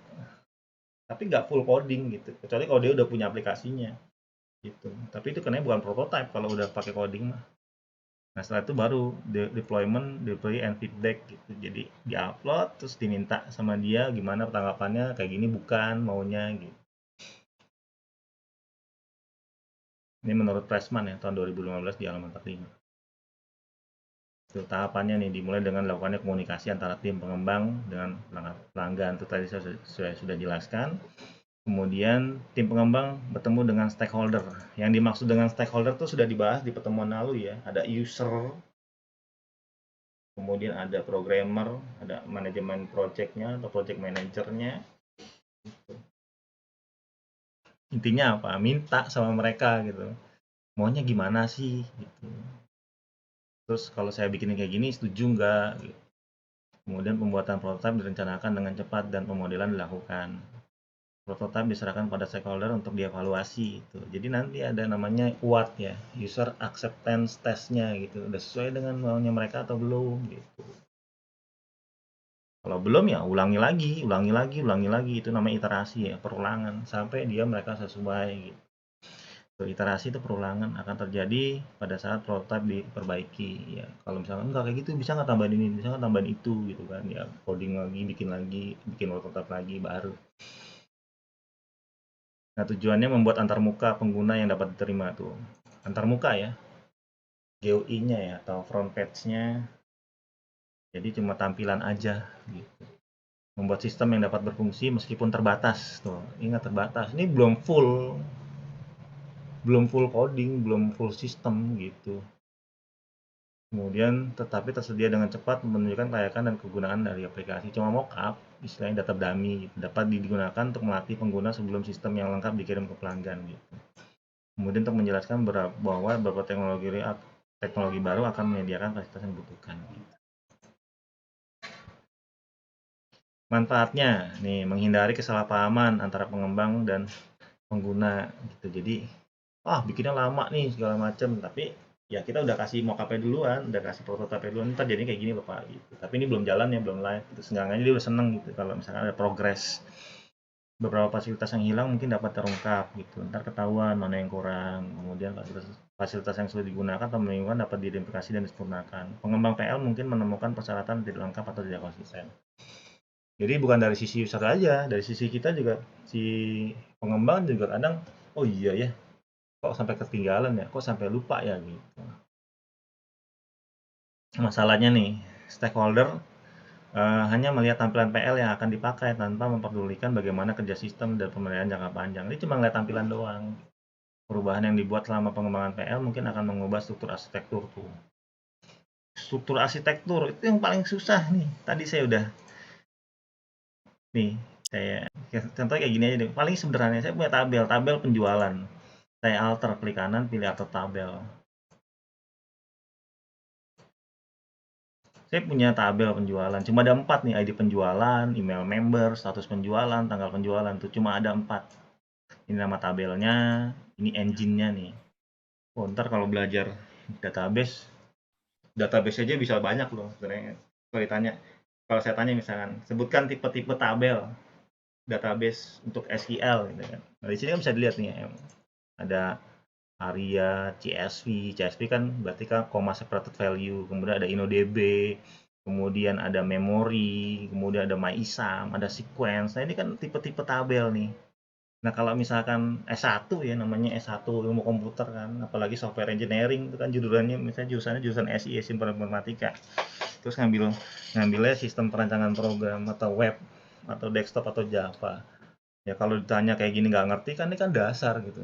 Speaker 1: tapi nggak full coding gitu, kecuali kalau dia udah punya aplikasinya gitu. Tapi itu kena bukan prototype kalau udah pakai coding mah. Nah setelah itu baru deployment, deploy and feedback gitu. Jadi diupload terus diminta sama dia gimana tanggapannya, kayak gini bukan maunya gitu. Ini menurut Pressman ya tahun 2015 di halaman 45. Itu tahapannya nih dimulai dengan dilakukannya komunikasi antara tim pengembang dengan pelanggan. Itu tadi saya sudah jelaskan. Kemudian tim pengembang bertemu dengan stakeholder. Yang dimaksud dengan stakeholder itu sudah dibahas di pertemuan lalu ya. Ada user, kemudian ada programmer, ada manajemen projectnya atau project manajernya. Intinya apa? Minta sama mereka gitu. Maunya gimana sih? Gitu. Terus kalau saya bikin kayak gini setuju nggak? Gitu. Kemudian pembuatan prototipe direncanakan dengan cepat dan pemodelan dilakukan. Prototipe diserahkan pada stakeholder untuk dievaluasi itu. Jadi nanti ada namanya UAT ya, user acceptance testnya gitu. Udah sesuai dengan maunya mereka atau belum gitu. Kalau belum ya ulangi lagi. Itu namanya iterasi ya, perulangan sampai mereka sesuai gitu. Iterasi itu perulangan akan terjadi pada saat prototipe diperbaiki ya. Kalau misalnya enggak kayak gitu bisa nggak tambahin ini, bisa nggak tambahin itu gitu kan ya. Coding lagi, bikin prototipe lagi baru. Nah, tujuannya membuat antarmuka pengguna yang dapat diterima tuh. Antarmuka ya. GUI-nya ya atau front page-nya. Jadi cuma tampilan aja gitu. Membuat sistem yang dapat berfungsi meskipun terbatas tuh. Ingat terbatas. Ini belum full coding, belum full sistem gitu. Kemudian tetapi tersedia dengan cepat menunjukkan kelayakan dan kegunaan dari aplikasi. Cuma mockup, istilahnya data dummy, dapat digunakan untuk melatih pengguna sebelum sistem yang lengkap dikirim ke pelanggan gitu. Kemudian untuk menjelaskan bahwa beberapa teknologi baru akan menyediakan fasilitas yang dibutuhkan. Manfaatnya, nih menghindari kesalahpahaman antara pengembang dan pengguna gitu. Jadi, bikinnya lama nih segala macam, tapi ya kita udah kasih mockup-nya duluan, udah kasih prototipe duluan, ntar jadinya kayak gini Bapak gitu. Tapi ini belum jalan ya, belum live. Terus seenggaknya dia udah seneng gitu kalau misalkan ada progres. Beberapa fasilitas yang hilang mungkin dapat terungkap gitu. Ntar ketahuan mana yang kurang. Kemudian fasilitas yang sudah digunakan atau membingungkan dapat diidentifikasi dan disempurnakan. Pengembang PL mungkin menemukan persyaratan tidak lengkap atau tidak konsisten. Jadi bukan dari sisi user aja, dari sisi kita juga, si pengembang juga kadang, oh iya ya, kok sampai ketinggalan ya, kok sampai lupa ya gitu. Masalahnya nih, stakeholder hanya melihat tampilan PL yang akan dipakai tanpa memperdulikan bagaimana kerja sistem dan pemeliharaan jangka panjang. Ini cuma ngeliat tampilan doang. Perubahan yang dibuat selama pengembangan PL mungkin akan mengubah struktur arsitektur tuh. Struktur arsitektur itu yang paling susah nih. Tadi saya udah nih, saya contoh kayak gini aja deh. Paling sederhana, saya punya tabel penjualan. Saya alter, klik kanan, pilih alter tabel. Saya punya tabel penjualan, cuma ada 4 nih, ID penjualan, email member, status penjualan, tanggal penjualan, tuh cuma ada 4. Ini nama tabelnya, ini engine-nya nih. Oh, ntar kalau belajar database aja bisa banyak loh sebenarnya. Kalau saya tanya misalkan, sebutkan tipe-tipe tabel database untuk SQL gitu kan. Nah, di sini kan bisa dilihat nih, ada ARIA, CSV kan berarti kan comma separated value, kemudian ada InnoDB, kemudian ada memory, kemudian ada MyISAM, ada sequence. Nah, ini kan tipe-tipe tabel nih. Nah, kalau misalkan S1 ya, namanya S1 ilmu komputer kan, apalagi software engineering itu kan jurusannya, misalnya jurusan SI, Simpan Informatika. Terus ngambilnya sistem perancangan program atau web atau desktop atau Java. Ya kalau ditanya kayak gini nggak ngerti kan, ini kan dasar gitu.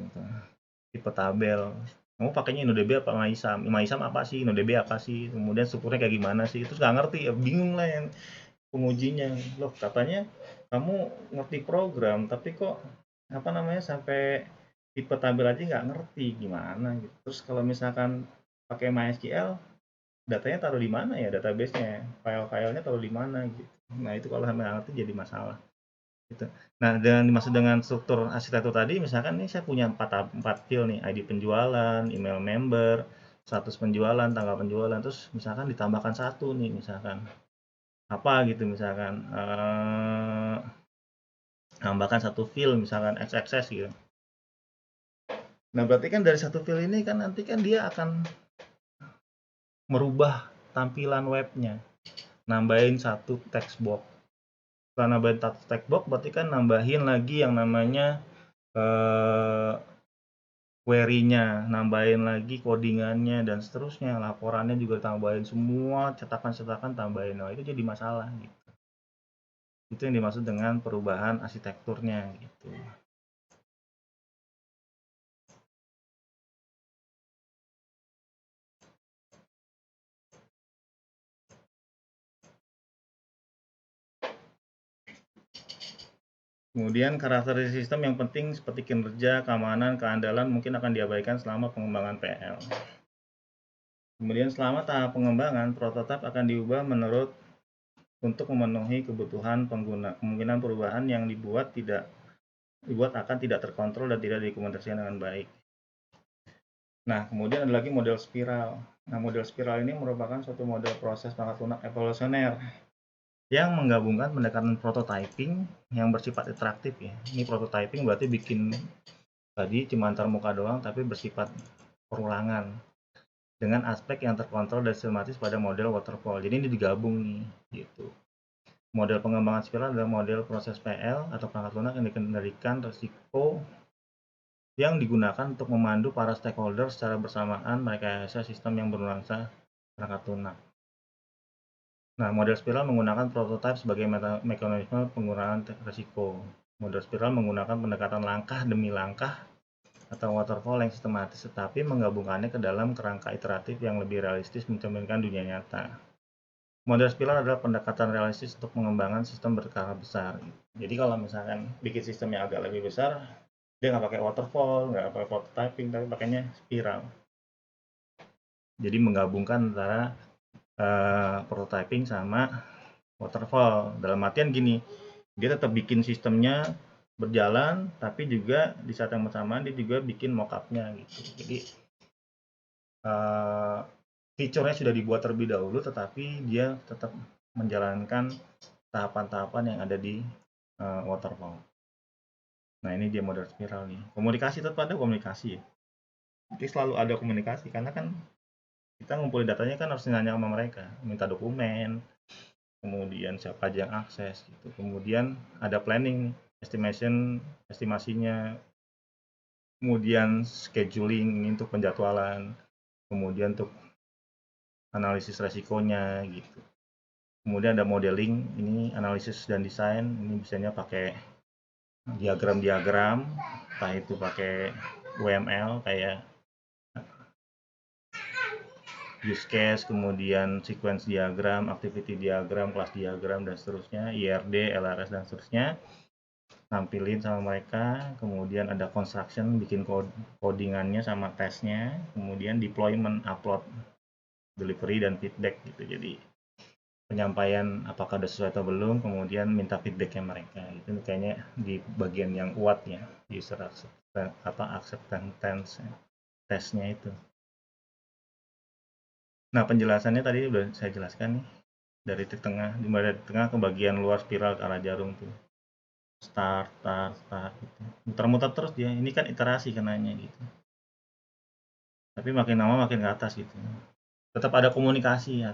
Speaker 1: Tipe tabel. Kamu pakainya InnoDB apa MyISAM? MyISAM apa sih? InnoDB apa sih? Kemudian strukturnya kayak gimana sih? Terus nggak ngerti, ya bingung lah yang pengujinya. Loh, katanya kamu ngerti program, tapi kok apa namanya sampai tipe tabel aja nggak ngerti, gimana gitu. Terus kalau misalkan pakai MySQL, datanya taruh di mana ya, database-nya, file-filenya taruh di mana gitu. Nah itu kalau sampai nggak ngerti jadi masalah gitu. Nah, dengan dimaksud dengan struktur arsitektur tadi, misalkan nih saya punya 4 field nih, ID penjualan, email member, status penjualan, tanggal penjualan, terus misalkan ditambahkan satu nih, misalkan apa gitu, misalkan tambahkan satu field, misalkan XXS gitu. Nah, berarti kan dari satu field ini kan nanti kan dia akan merubah tampilan webnya, nambahin satu text box. Setelah nambahin text box, berarti kan nambahin lagi yang namanya query-nya, nambahin lagi codingannya dan seterusnya, laporannya juga tambahin semua, cetakan-cetakan tambahin. Nah, itu jadi masalah gitu. Itu yang dimaksud dengan perubahan arsitekturnya gitu. Kemudian karakteristik sistem yang penting seperti kinerja, keamanan, keandalan mungkin akan diabaikan selama pengembangan PL. Kemudian selama tahap pengembangan, prototipe akan diubah untuk memenuhi kebutuhan pengguna. Kemungkinan perubahan yang dibuat akan tidak terkontrol dan tidak dokumentasikan dengan baik. Nah, kemudian ada lagi model spiral. Nah, model spiral ini merupakan suatu model proses pangkat lunak evolusioner yang menggabungkan pendekatan prototyping yang bersifat interaktif ya. Ini prototyping berarti bikin tadi cuma antar muka doang, tapi bersifat perulangan dengan aspek yang terkontrol dan sistematis pada model waterfall. Jadi ini digabung nih, gitu. Model pengembangan spiral adalah model proses PL atau perangkat lunak yang dikendalikan risiko yang digunakan untuk memandu para stakeholder secara bersamaan merekayasa sistem yang bernuansa perangkat lunak. Nah, model spiral menggunakan prototipe sebagai mekanisme pengurangan risiko. Model spiral menggunakan pendekatan langkah demi langkah atau waterfall yang sistematis, tetapi menggabungkannya ke dalam kerangka iteratif yang lebih realistis mencerminkan dunia nyata. Model spiral adalah pendekatan realistis untuk mengembangkan sistem berskala besar. Jadi kalau misalkan bikin sistem yang agak lebih besar, dia nggak pakai waterfall, nggak pakai prototyping, tapi pakainya spiral. Jadi menggabungkan antara prototyping sama waterfall. Dalam artian gini, dia tetap bikin sistemnya berjalan, tapi juga di saat yang bersamaan dia juga bikin mockupnya gitu. Jadi fiturnya sudah dibuat terlebih dahulu, tetapi dia tetap menjalankan tahapan-tahapan yang ada di waterfall. Nah, ini dia model spiral nih. Komunikasi, tetap ada komunikasi ya. Jadi selalu ada komunikasi, karena kan kita ngumpulin datanya kan harus nanya sama mereka, minta dokumen, kemudian siapa aja yang akses gitu. Kemudian ada planning, estimasinya, kemudian scheduling untuk penjadwalan, kemudian untuk analisis resikonya gitu. Kemudian ada modeling, ini analisis dan desain, ini biasanya pakai diagram-diagram, entah itu pakai UML kayak use case, kemudian sequence diagram, activity diagram, kelas diagram, dan seterusnya, IRD, LRS, dan seterusnya, nampilin sama mereka. Kemudian ada construction, bikin codingannya sama tesnya, kemudian deployment, upload, delivery, dan feedback gitu. Jadi penyampaian apakah udah sesuai atau belum, kemudian minta feedbacknya mereka. Itu kayaknya di bagian yang kuat ya, user acceptance tesnya itu. Nah, penjelasannya tadi udah saya jelaskan nih, dari titik tengah, dimana dari tengah ke bagian luar spiral ke arah jarum tuh. Start gitu. Muter-muter terus dia. Ini kan iterasi kenanya gitu. Tapi makin lama makin ke atas gitu. Tetap ada komunikasi ya.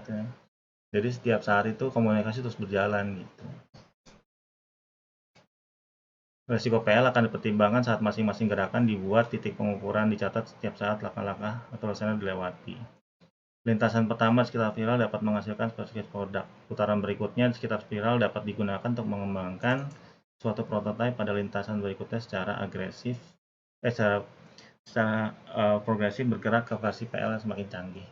Speaker 1: Jadi setiap saat itu komunikasi terus berjalan gitu. Resiko PL akan dipertimbangkan saat masing-masing gerakan dibuat, titik pengukuran dicatat setiap saat langkah-langkah atau rencana dilewati. Lintasan pertama di sekitar spiral dapat menghasilkan spesifikasi produk. Putaran berikutnya di sekitar spiral dapat digunakan untuk mengembangkan suatu prototipe pada lintasan berikutnya secara agresif, secara progresif bergerak ke versi PL yang semakin canggih.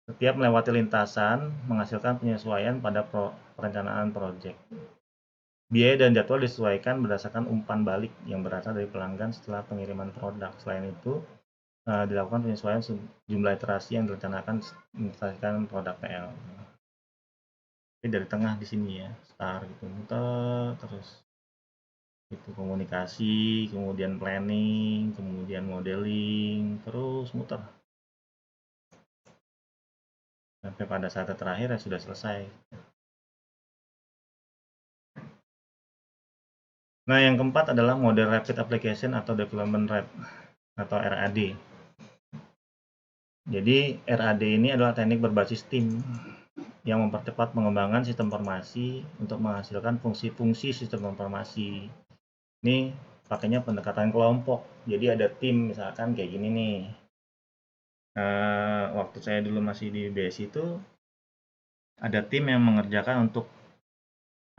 Speaker 1: Setiap melewati lintasan menghasilkan penyesuaian pada perencanaan proyek. Biaya dan jadwal disesuaikan berdasarkan umpan balik yang berasal dari pelanggan setelah pengiriman produk. Selain itu, dilakukan penyesuaian jumlah iterasi yang direncanakan menyesuaikan produk PL. Jadi dari tengah di sini ya, start gitu, muter terus. Itu komunikasi, kemudian planning, kemudian modeling, terus muter. Sampai pada saat terakhir ya sudah selesai. Nah, yang keempat adalah model Rapid Application atau Development Rate atau RAD. Jadi RAD ini adalah teknik berbasis tim yang mempercepat pengembangan sistem informasi untuk menghasilkan fungsi-fungsi sistem informasi. Ini pakainya pendekatan kelompok. Jadi ada tim misalkan kayak gini nih. Waktu saya dulu masih di BSI itu ada tim yang mengerjakan untuk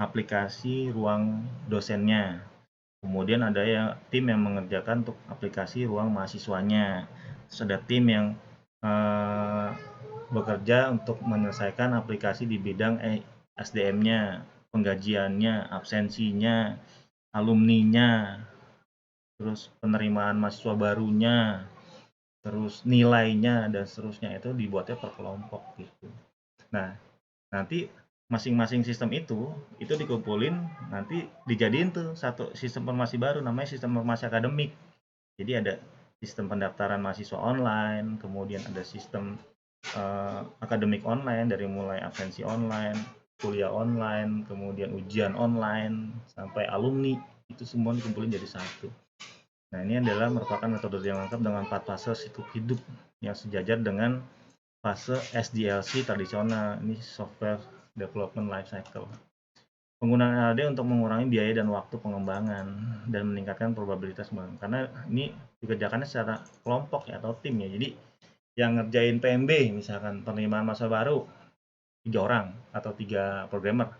Speaker 1: aplikasi ruang dosennya. Kemudian ada tim yang mengerjakan untuk aplikasi ruang mahasiswanya. Terus ada tim yang bekerja untuk menyelesaikan aplikasi di bidang SDM-nya, penggajiannya, absensinya, alumninya, terus penerimaan mahasiswa barunya, terus nilainya, dan seterusnya. Itu dibuatnya per kelompok gitu. Nah, nanti masing-masing sistem itu dikumpulin, nanti dijadiin tuh satu sistem informasi baru, namanya sistem informasi akademik. Jadi ada sistem pendaftaran mahasiswa online, kemudian ada sistem akademik online, dari mulai absensi online, kuliah online, kemudian ujian online, sampai alumni, itu semua dikumpulin jadi satu. Nah, ini adalah merupakan metode yang lengkap dengan 4 fase siklus hidup yang sejajar dengan fase SDLC tradisional. Ini software development life cycle. Penggunaan RAD untuk mengurangi biaya dan waktu pengembangan dan meningkatkan probabilitas pengembangan. Karena ini dikerjakannya secara kelompok ya, atau tim ya. Jadi yang ngerjain PMB misalkan penerimaan mahasiswa baru 3 orang atau 3 programmer.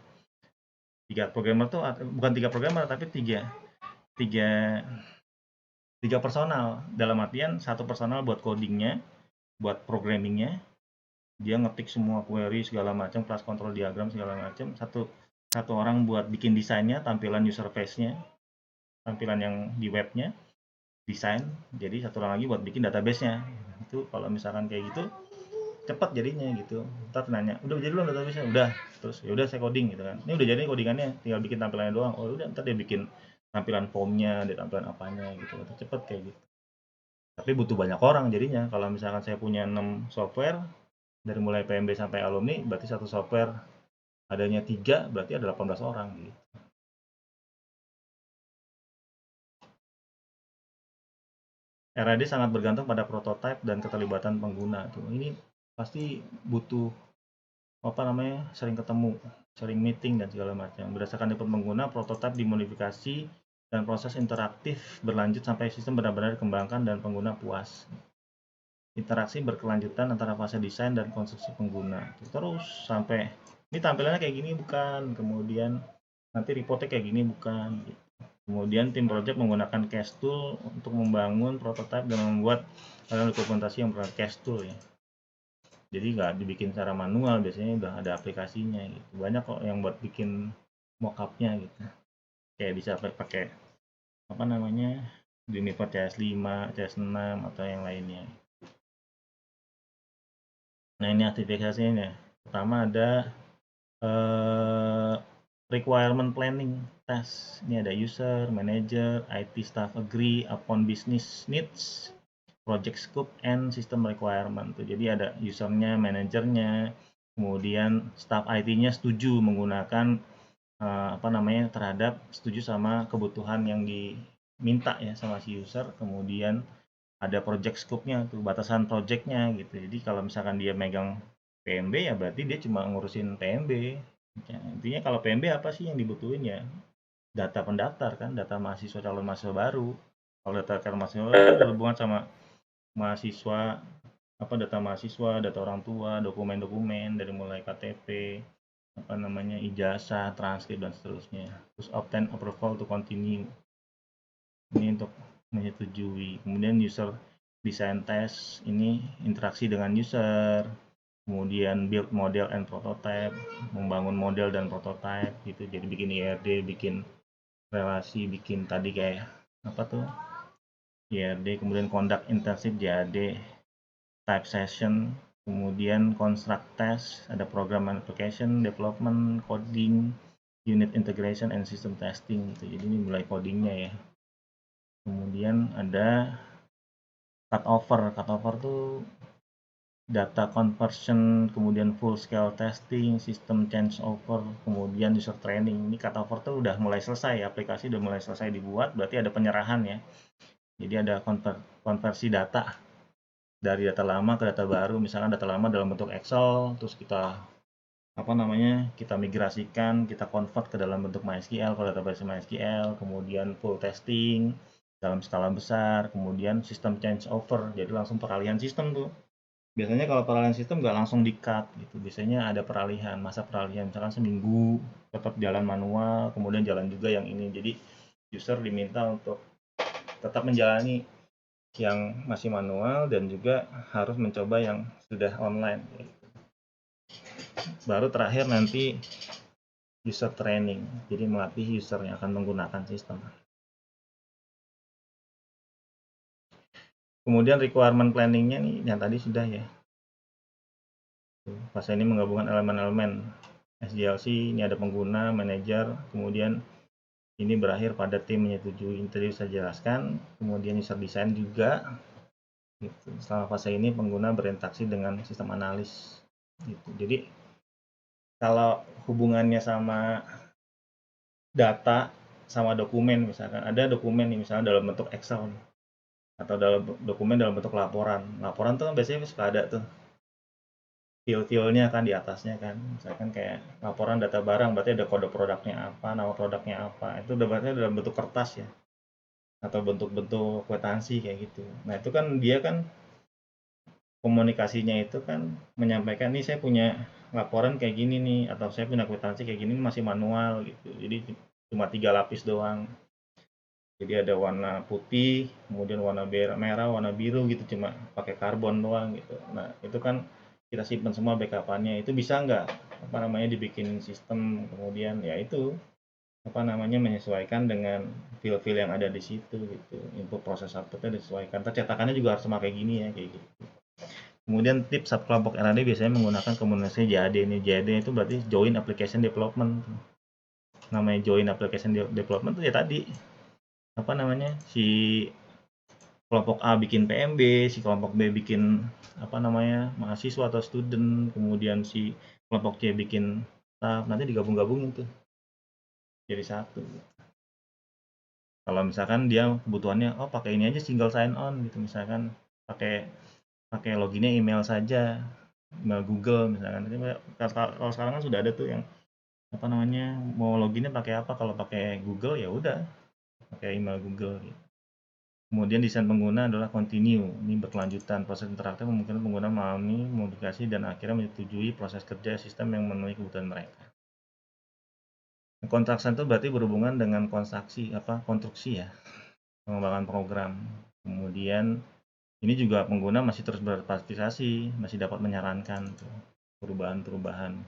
Speaker 1: 3 programmer tuh bukan 3 programmer tapi 3 personal. Dalam artian 1 personal buat codingnya, buat programmingnya, dia ngetik semua query segala macam, class control diagram segala macam. Satu orang buat bikin desainnya, tampilan user face-nya, tampilan yang di webnya, desain. Jadi satu orang lagi buat bikin database-nya. Itu kalau misalkan kayak gitu cepat jadinya gitu. Ntar nanya, udah jadi belum database-nya? Udah. Terus ya udah saya coding gitu kan. Ini udah jadi codingannya, tinggal bikin tampilannya doang. Oh udah, ntar dia bikin tampilan form-nya, dia tampilan apanya gitu. Cepet kayak gitu. Tapi butuh banyak orang jadinya. Kalau misalkan saya punya 6 software, dari mulai PMB sampai alumni, berarti satu software adanya 3, berarti ada 18 orang gitu. RAD sangat bergantung pada prototipe dan keterlibatan pengguna. Tuh, ini pasti butuh sering ketemu, sering meeting dan segala macam. Berdasarkan input pengguna, prototipe dimodifikasi dan proses interaktif berlanjut sampai sistem benar-benar dikembangkan dan pengguna puas. Interaksi berkelanjutan antara fase desain dan konstruksi pengguna. Terus sampai ini tampilannya kayak gini bukan, kemudian nanti reportnya kayak gini bukan. Kemudian tim project menggunakan CAS tool untuk membangun prototipe dan membuat dokumentasi yang berbagai CAS tool ya. Jadi nggak dibikin secara manual, biasanya udah ada aplikasinya gitu. Banyak kok yang buat bikin mockupnya gitu. Kayak bisa pakai Juniper CS5, CS6 atau yang lainnya. Nah ini aktivitasnya. Pertama ada requirement planning test. Ini ada user, manager, IT staff agree upon business needs, project scope, and system requirement. Jadi ada usernya, manajernya, kemudian staff IT-nya setuju menggunakan terhadap setuju sama kebutuhan yang diminta ya sama si user. Kemudian ada project scope-nya tuh, batasan project-nya gitu. Jadi kalau misalkan dia megang PMB ya berarti dia cuma ngurusin PMB. Ya, intinya kalau PMB apa sih yang dibutuhin ya? Data pendaftar kan, data mahasiswa calon mahasiswa baru. Kalau data calon mahasiswa baru berhubungan sama mahasiswa, data mahasiswa, data orang tua, dokumen-dokumen dari mulai KTP, ijazah, transkrip dan seterusnya. Terus obtain approval to continue. Ini untuk menyetujui. Kemudian user design test, ini interaksi dengan user. Kemudian build model and prototype, membangun model dan prototype gitu. Jadi bikin IRD, bikin relasi, bikin tadi kayak IRD, kemudian conduct intensive JAD, type session, kemudian construct test, ada program application, development, coding, unit integration, and system testing gitu. Jadi ini mulai codingnya ya. Kemudian ada cutover. Cutover tuh data conversion, kemudian full scale testing, system change over, kemudian user training. Ini cutover tuh udah mulai selesai, aplikasi udah mulai selesai dibuat, berarti ada penyerahan ya. Jadi ada konversi data dari data lama ke data baru. Misalkan data lama dalam bentuk Excel, terus kita kita migrasikan, kita convert ke dalam bentuk MySQL, kalau database MySQL, kemudian full testing dalam skala besar, kemudian sistem change over, jadi langsung peralihan sistem tuh. Biasanya kalau peralihan sistem nggak langsung di-cut gitu, biasanya ada peralihan, masa peralihan, misalkan seminggu tetap jalan manual, kemudian jalan juga yang ini. Jadi user diminta untuk tetap menjalani yang masih manual dan juga harus mencoba yang sudah online. Baru terakhir nanti user training, jadi melatih user yang akan menggunakan sistem. Kemudian requirement planning-nya nih yang tadi sudah ya. Fase ini menggabungkan elemen-elemen SDLC, ini ada pengguna, manajer, kemudian ini berakhir pada tim menyetujui. Tadi saya jelaskan, kemudian user design juga. Gitu. Selama fase ini pengguna berinteraksi dengan sistem analis. Gitu. Jadi kalau hubungannya sama data sama dokumen, misalkan ada dokumen nih misalnya dalam bentuk Excel nih, atau dalam dokumen dalam bentuk laporan. Laporan tuh kan biasanya suka ada tuh fil-filnya kan di atasnya kan, misalkan kayak laporan data barang, berarti ada kode produknya apa, nama produknya apa, itu udah berarti dalam bentuk kertas ya, atau bentuk-bentuk kwitansi kayak gitu. Nah itu kan dia kan komunikasinya itu kan menyampaikan nih saya punya laporan kayak gini nih, atau saya punya kwitansi kayak gini, masih manual gitu, jadi cuma 3 lapis doang. Jadi ada warna putih, kemudian warna merah, warna biru gitu, cuma pakai karbon doang gitu. Nah itu kan kita simpan semua backup-annya. Itu bisa nggak dibikin sistem, kemudian ya itu menyesuaikan dengan fil-fil yang ada di situ gitu. Input proses outputnya disesuaikan. Cetakannya juga harus pakai gini ya kayak gitu. Kemudian tips subkelompok RAD biasanya menggunakan komunikasi JAD ini. JAD itu berarti Joint Application Development. Namanya Joint Application Development itu ya tadi si kelompok A bikin PMB, si kelompok B bikin mahasiswa atau student, kemudian si kelompok C bikin staff, nanti digabung-gabungin tuh jadi satu. Kalau misalkan dia kebutuhannya pakai ini aja single sign on gitu, misalkan pakai loginnya email saja, email Google misalkan. Kalau sekarang kan sudah ada tuh yang mau loginnya pakai apa, kalau pakai Google ya udah pakai email Google gitu. Kemudian desain pengguna adalah continue, ini berkelanjutan. Proses interaktif memungkinkan pengguna memahami, modifikasi, dan akhirnya menyetujui proses kerja sistem yang memenuhi kebutuhan mereka. Konstruksi itu berarti berhubungan dengan konstruksi ya, pengembangan program. Kemudian ini juga pengguna masih terus berpartisipasi, masih dapat menyarankan perubahan-perubahan.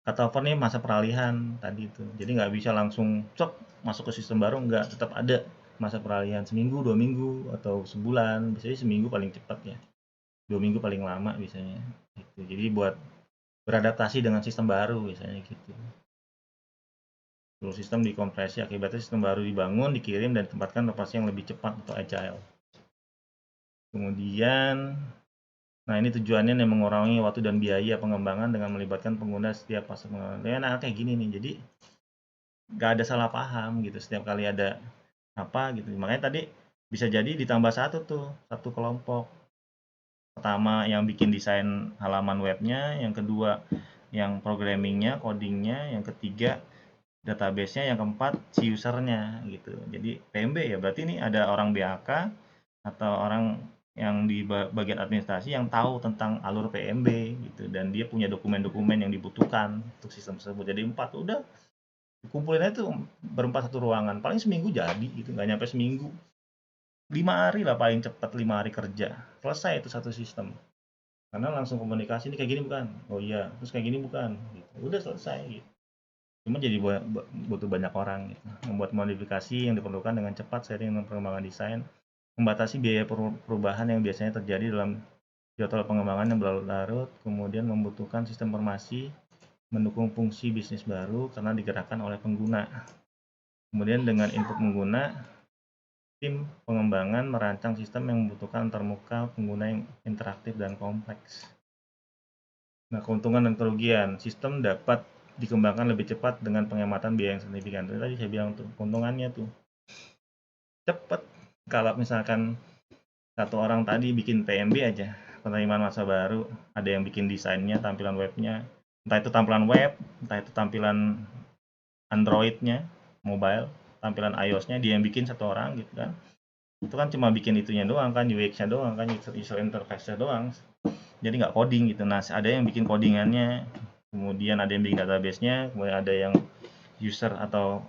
Speaker 1: Cutover nih masa peralihan tadi itu, jadi nggak bisa langsung masuk ke sistem baru, nggak, tetap ada masa peralihan seminggu, 2 minggu, atau sebulan. Biasanya seminggu paling cepat ya, 2 minggu paling lama biasanya gitu. Jadi buat beradaptasi dengan sistem baru biasanya gitu. Seluruh sistem dikompresi, akibatnya sistem baru dibangun, dikirim, dan ditempatkan lokasi yang lebih cepat atau agile. Kemudian ini tujuannya yang mengurangi waktu dan biaya pengembangan dengan melibatkan pengguna setiap fase pengembangan. Nah, kayak gini nih, jadi nggak ada salah paham gitu setiap kali ada apa gitu. Makanya tadi bisa jadi ditambah satu kelompok. Pertama yang bikin desain halaman webnya, yang kedua yang programmingnya, codingnya, yang ketiga database-nya, yang keempat si usernya gitu. Jadi PMB ya berarti ini ada orang BAK atau orang yang di bagian administrasi yang tahu tentang alur PMB gitu, dan dia punya dokumen-dokumen yang dibutuhkan untuk sistem tersebut. Jadi 4 udah kumpulin aja tuh berempat satu ruangan, paling seminggu jadi gitu, nggak nyampe seminggu, 5 hari lah paling cepat, 5 hari kerja selesai itu satu sistem, karena langsung komunikasi, ini kayak gini bukan, oh iya, terus kayak gini bukan gitu. Udah selesai gitu. Cuma jadi butuh banyak orang gitu. Membuat modifikasi yang diperlukan dengan cepat seiring dengan perkembangan desain, membatasi biaya perubahan yang biasanya terjadi dalam jadwal pengembangan yang berlarut-larut, kemudian membutuhkan sistem informasi mendukung fungsi bisnis baru karena digerakkan oleh pengguna. Kemudian dengan input pengguna, tim pengembangan merancang sistem yang membutuhkan antarmuka pengguna yang interaktif dan kompleks. Nah, keuntungan dan kerugian, sistem dapat dikembangkan lebih cepat dengan penghematan biaya yang signifikan. Tadi saya bilang tuh, keuntungannya tuh cepat. Kalau misalkan satu orang tadi bikin PMB aja, penerimaan masa baru, ada yang bikin desainnya, tampilan webnya, entah itu tampilan web, entah itu tampilan Android-nya, mobile, tampilan iOS-nya, dia yang bikin satu orang gitu kan. Itu kan cuma bikin itunya doang kan, UX-nya doang kan, user interface-nya doang. Jadi nggak coding gitu. Nah, ada yang bikin codingannya, kemudian ada yang bikin database-nya, kemudian ada yang user atau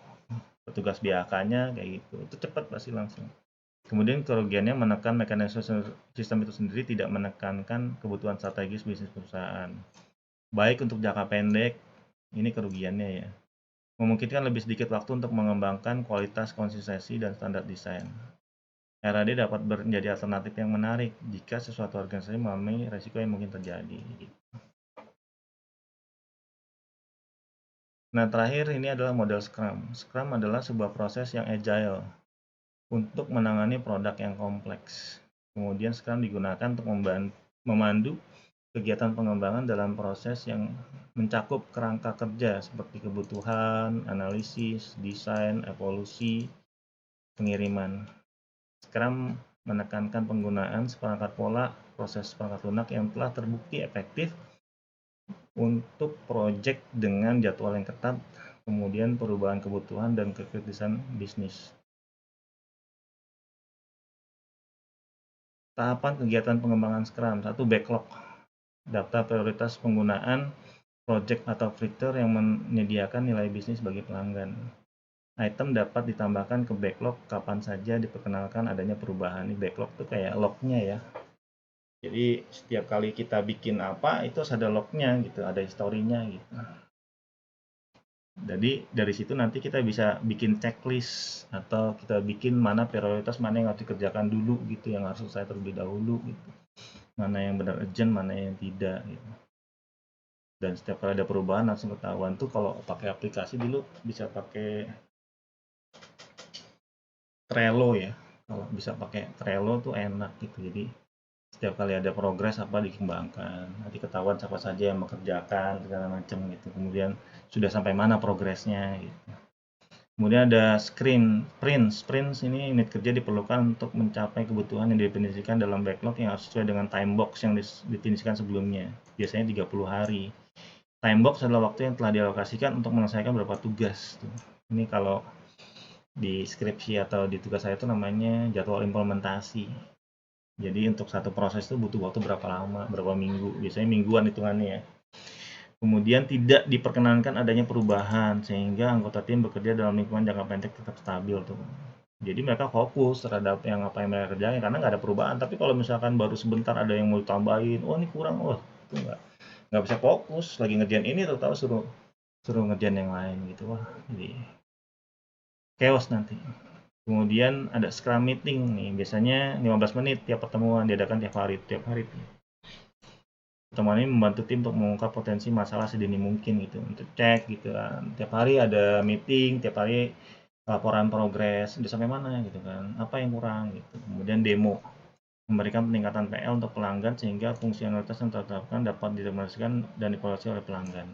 Speaker 1: petugas BAK-nya kayak gitu. Itu cepat pasti langsung. Kemudian kerugiannya menekan mekanisme sistem itu sendiri, tidak menekankan kebutuhan strategis bisnis perusahaan. Baik untuk jangka pendek, ini kerugiannya ya. Memungkinkan lebih sedikit waktu untuk mengembangkan kualitas, konsistensi, dan standar desain. RAD dapat menjadi alternatif yang menarik jika sesuatu organisasi mengalami resiko yang mungkin terjadi. Nah, terakhir ini adalah model Scrum. Scrum adalah sebuah proses yang agile untuk menangani produk yang kompleks. Kemudian Scrum digunakan untuk memandu kegiatan pengembangan dalam proses yang mencakup kerangka kerja seperti kebutuhan, analisis, desain, evolusi, pengiriman. Scrum menekankan penggunaan seperangkat pola proses perangkat lunak yang telah terbukti efektif untuk proyek dengan jadwal yang ketat, kemudian perubahan kebutuhan dan kekritisan bisnis. Tahapan kegiatan pengembangan Scrum. 1. Backlog. Daftar prioritas penggunaan project atau fitur yang menyediakan nilai bisnis bagi pelanggan. Item dapat ditambahkan ke backlog kapan saja diperkenalkan adanya perubahan. Ini backlog tuh kayak lognya ya. Jadi setiap kali kita bikin apa itu ada lognya gitu, ada historinya gitu. Jadi dari situ nanti kita bisa bikin checklist atau kita bikin mana prioritas mana yang harus dikerjakan dulu gitu, yang harus selesai terlebih dahulu gitu. Mana yang benar urgent, mana yang tidak gitu. Dan setiap kali ada perubahan langsung ketahuan tuh. Kalau pakai aplikasi dulu bisa pakai Trello ya. Kalau bisa pakai Trello tuh enak gitu. Jadi setiap kali ada progres apa dikembangkan, nanti ketahuan siapa saja yang mengerjakan segala macam gitu. Kemudian sudah sampai mana progresnya gitu. Kemudian ada sprints ini unit kerja diperlukan untuk mencapai kebutuhan yang didefinisikan dalam backlog yang harus sesuai dengan time box yang didefinisikan sebelumnya, biasanya 30 hari. Time box adalah waktu yang telah dialokasikan untuk menyelesaikan beberapa tugas. Ini kalau di skripsi atau di tugas saya itu namanya jadwal implementasi. Jadi untuk satu proses itu butuh waktu berapa lama, berapa minggu, biasanya mingguan hitungannya ya. Kemudian tidak diperkenankan adanya perubahan sehingga anggota tim bekerja dalam lingkungan jangka pendek tetap stabil tuh. Jadi mereka fokus terhadap yang apa yang mereka kerjain karena nggak ada perubahan. Tapi kalau misalkan baru sebentar ada yang mau ditambahin, oh ini kurang, oh itu nggak bisa fokus lagi ngerjain ini tahu suruh suruh ngerjain yang lain gitu, wah jadi chaos nanti. Kemudian ada scrum meeting nih, biasanya 15 menit tiap pertemuan diadakan tiap hari. Pertemuan ini membantu tim untuk mengungkap potensi masalah sedini mungkin gitu, untuk cek gitu kan. Tiap hari ada meeting, tiap hari laporan progres, udah sampai mana gitu kan, apa yang kurang gitu. Kemudian demo, memberikan peningkatan PL untuk pelanggan sehingga fungsionalitas yang tertetapkan dapat didemonstrasikan dan dievaluasi oleh pelanggan.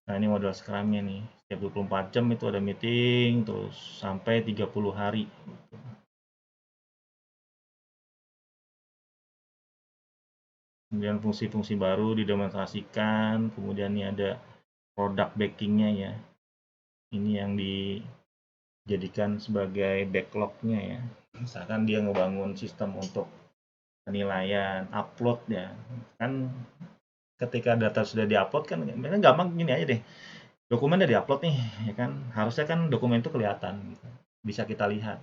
Speaker 1: Nah ini model Scrum-nya nih, setiap 24 jam itu ada meeting, terus sampai 30 hari. Gitu. Kemudian fungsi-fungsi baru didemonstrasikan, kemudian ini ada product backingnya ya. Ini yang dijadikan sebagai backlognya ya. Misalkan dia ngebangun sistem untuk penilaian upload ya. Kan ketika data sudah diupload kan mereka gampang gini aja deh. Dokumen udah diupload nih ya kan. Harusnya kan dokumen itu kelihatan gitu. Bisa kita lihat.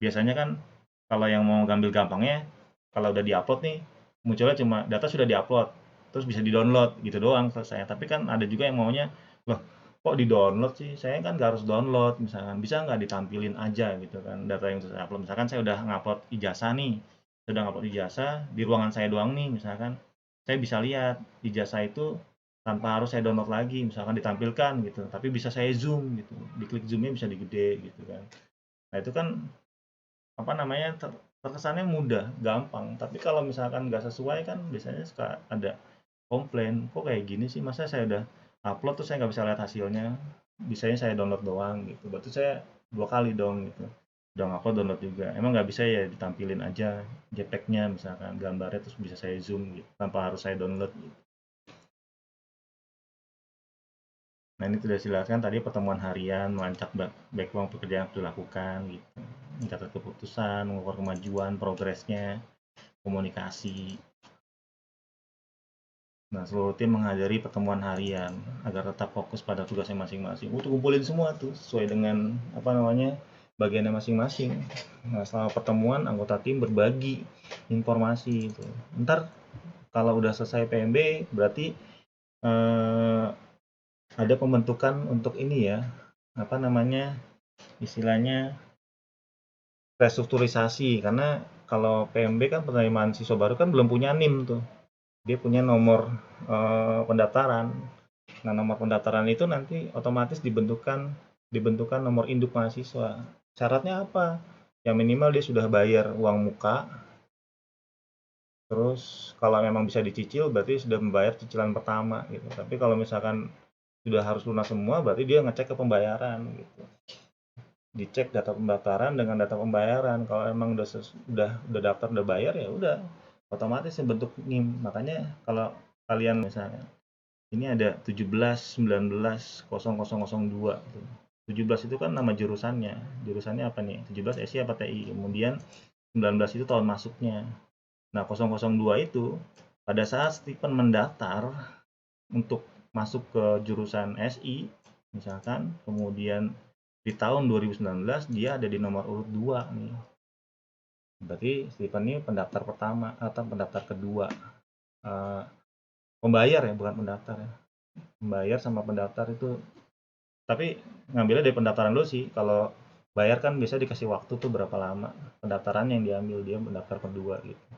Speaker 1: Biasanya kan kalau yang mau ngambil gampangnya kalau udah diupload nih munculnya cuma data sudah diupload terus bisa di-download gitu doang selesai. Tapi kan ada juga yang maunya, loh kok di-download sih? Saya kan nggak harus download misalkan, bisa nggak ditampilin aja gitu kan data yang saya upload. Misalkan saya udah ngupload ijazah nih, sudah ngupload ijazah di ruangan saya doang nih misalkan, saya bisa lihat ijazah itu tanpa harus saya download lagi, misalkan ditampilkan gitu, tapi bisa saya zoom gitu, diklik zoomnya bisa digede gitu kan. Nah itu kan apa namanya terkesannya mudah, gampang. Tapi kalau misalkan nggak sesuai kan biasanya suka ada komplain, kok kayak gini sih, masa saya udah upload terus saya nggak bisa lihat hasilnya, bisanya saya download doang gitu. Berarti saya 2 kali dong gitu. Udah ngupload download juga. Emang nggak bisa ya ditampilin aja JPEG-nya misalkan gambarnya terus bisa saya zoom gitu tanpa harus saya download gitu. Nah ini sudah dijelaskan tadi pertemuan harian, melacak backlog pekerjaan yang dilakukan gitu. Mencatat keputusan, mengukur kemajuan, progresnya, komunikasi. Nah, seluruh tim menghadiri pertemuan harian agar tetap fokus pada tugasnya masing-masing. Untuk kumpulin semua tuh sesuai dengan apa namanya bagiannya masing-masing. Nah, selama pertemuan anggota tim berbagi informasi itu. Ntar kalau udah selesai PMB berarti eh, ada pembentukan untuk ini ya apa namanya istilahnya restrukturisasi karena kalau PMB kan penerimaan siswa baru kan belum punya NIM tuh. Dia punya nomor pendaftaran. Nah, nomor pendaftaran itu nanti otomatis dibentukkan nomor induk mahasiswa. Syaratnya apa? Yang minimal dia sudah bayar uang muka. Terus kalau memang bisa dicicil berarti sudah membayar cicilan pertama gitu. Tapi kalau misalkan sudah harus lunas semua berarti dia ngecek ke pembayaran gitu. Dicek data pendaftaran dengan data pembayaran. Kalau emang udah daftar udah bayar ya udah otomatis bentuk NIM. Makanya kalau kalian misalnya ini ada 17, 19, 0002 gitu. 17 itu kan nama jurusannya. Jurusannya apa nih? 17 SI apa TI. Kemudian 19 itu tahun masuknya. Nah, 002 itu pada saat Stephen mendaftar untuk masuk ke jurusan SI misalkan, kemudian di tahun 2019 dia ada di nomor urut 2 nih. Berarti Stephen ini pendaftar pertama atau pendaftar kedua. Pembayar ya, bukan pendaftar ya. Pembayar sama pendaftar itu tapi ngambilnya dari pendaftaran dulu sih. Kalau bayar kan bisa dikasih waktu tuh berapa lama pendaftaran yang diambil, dia pendaftar kedua gitu.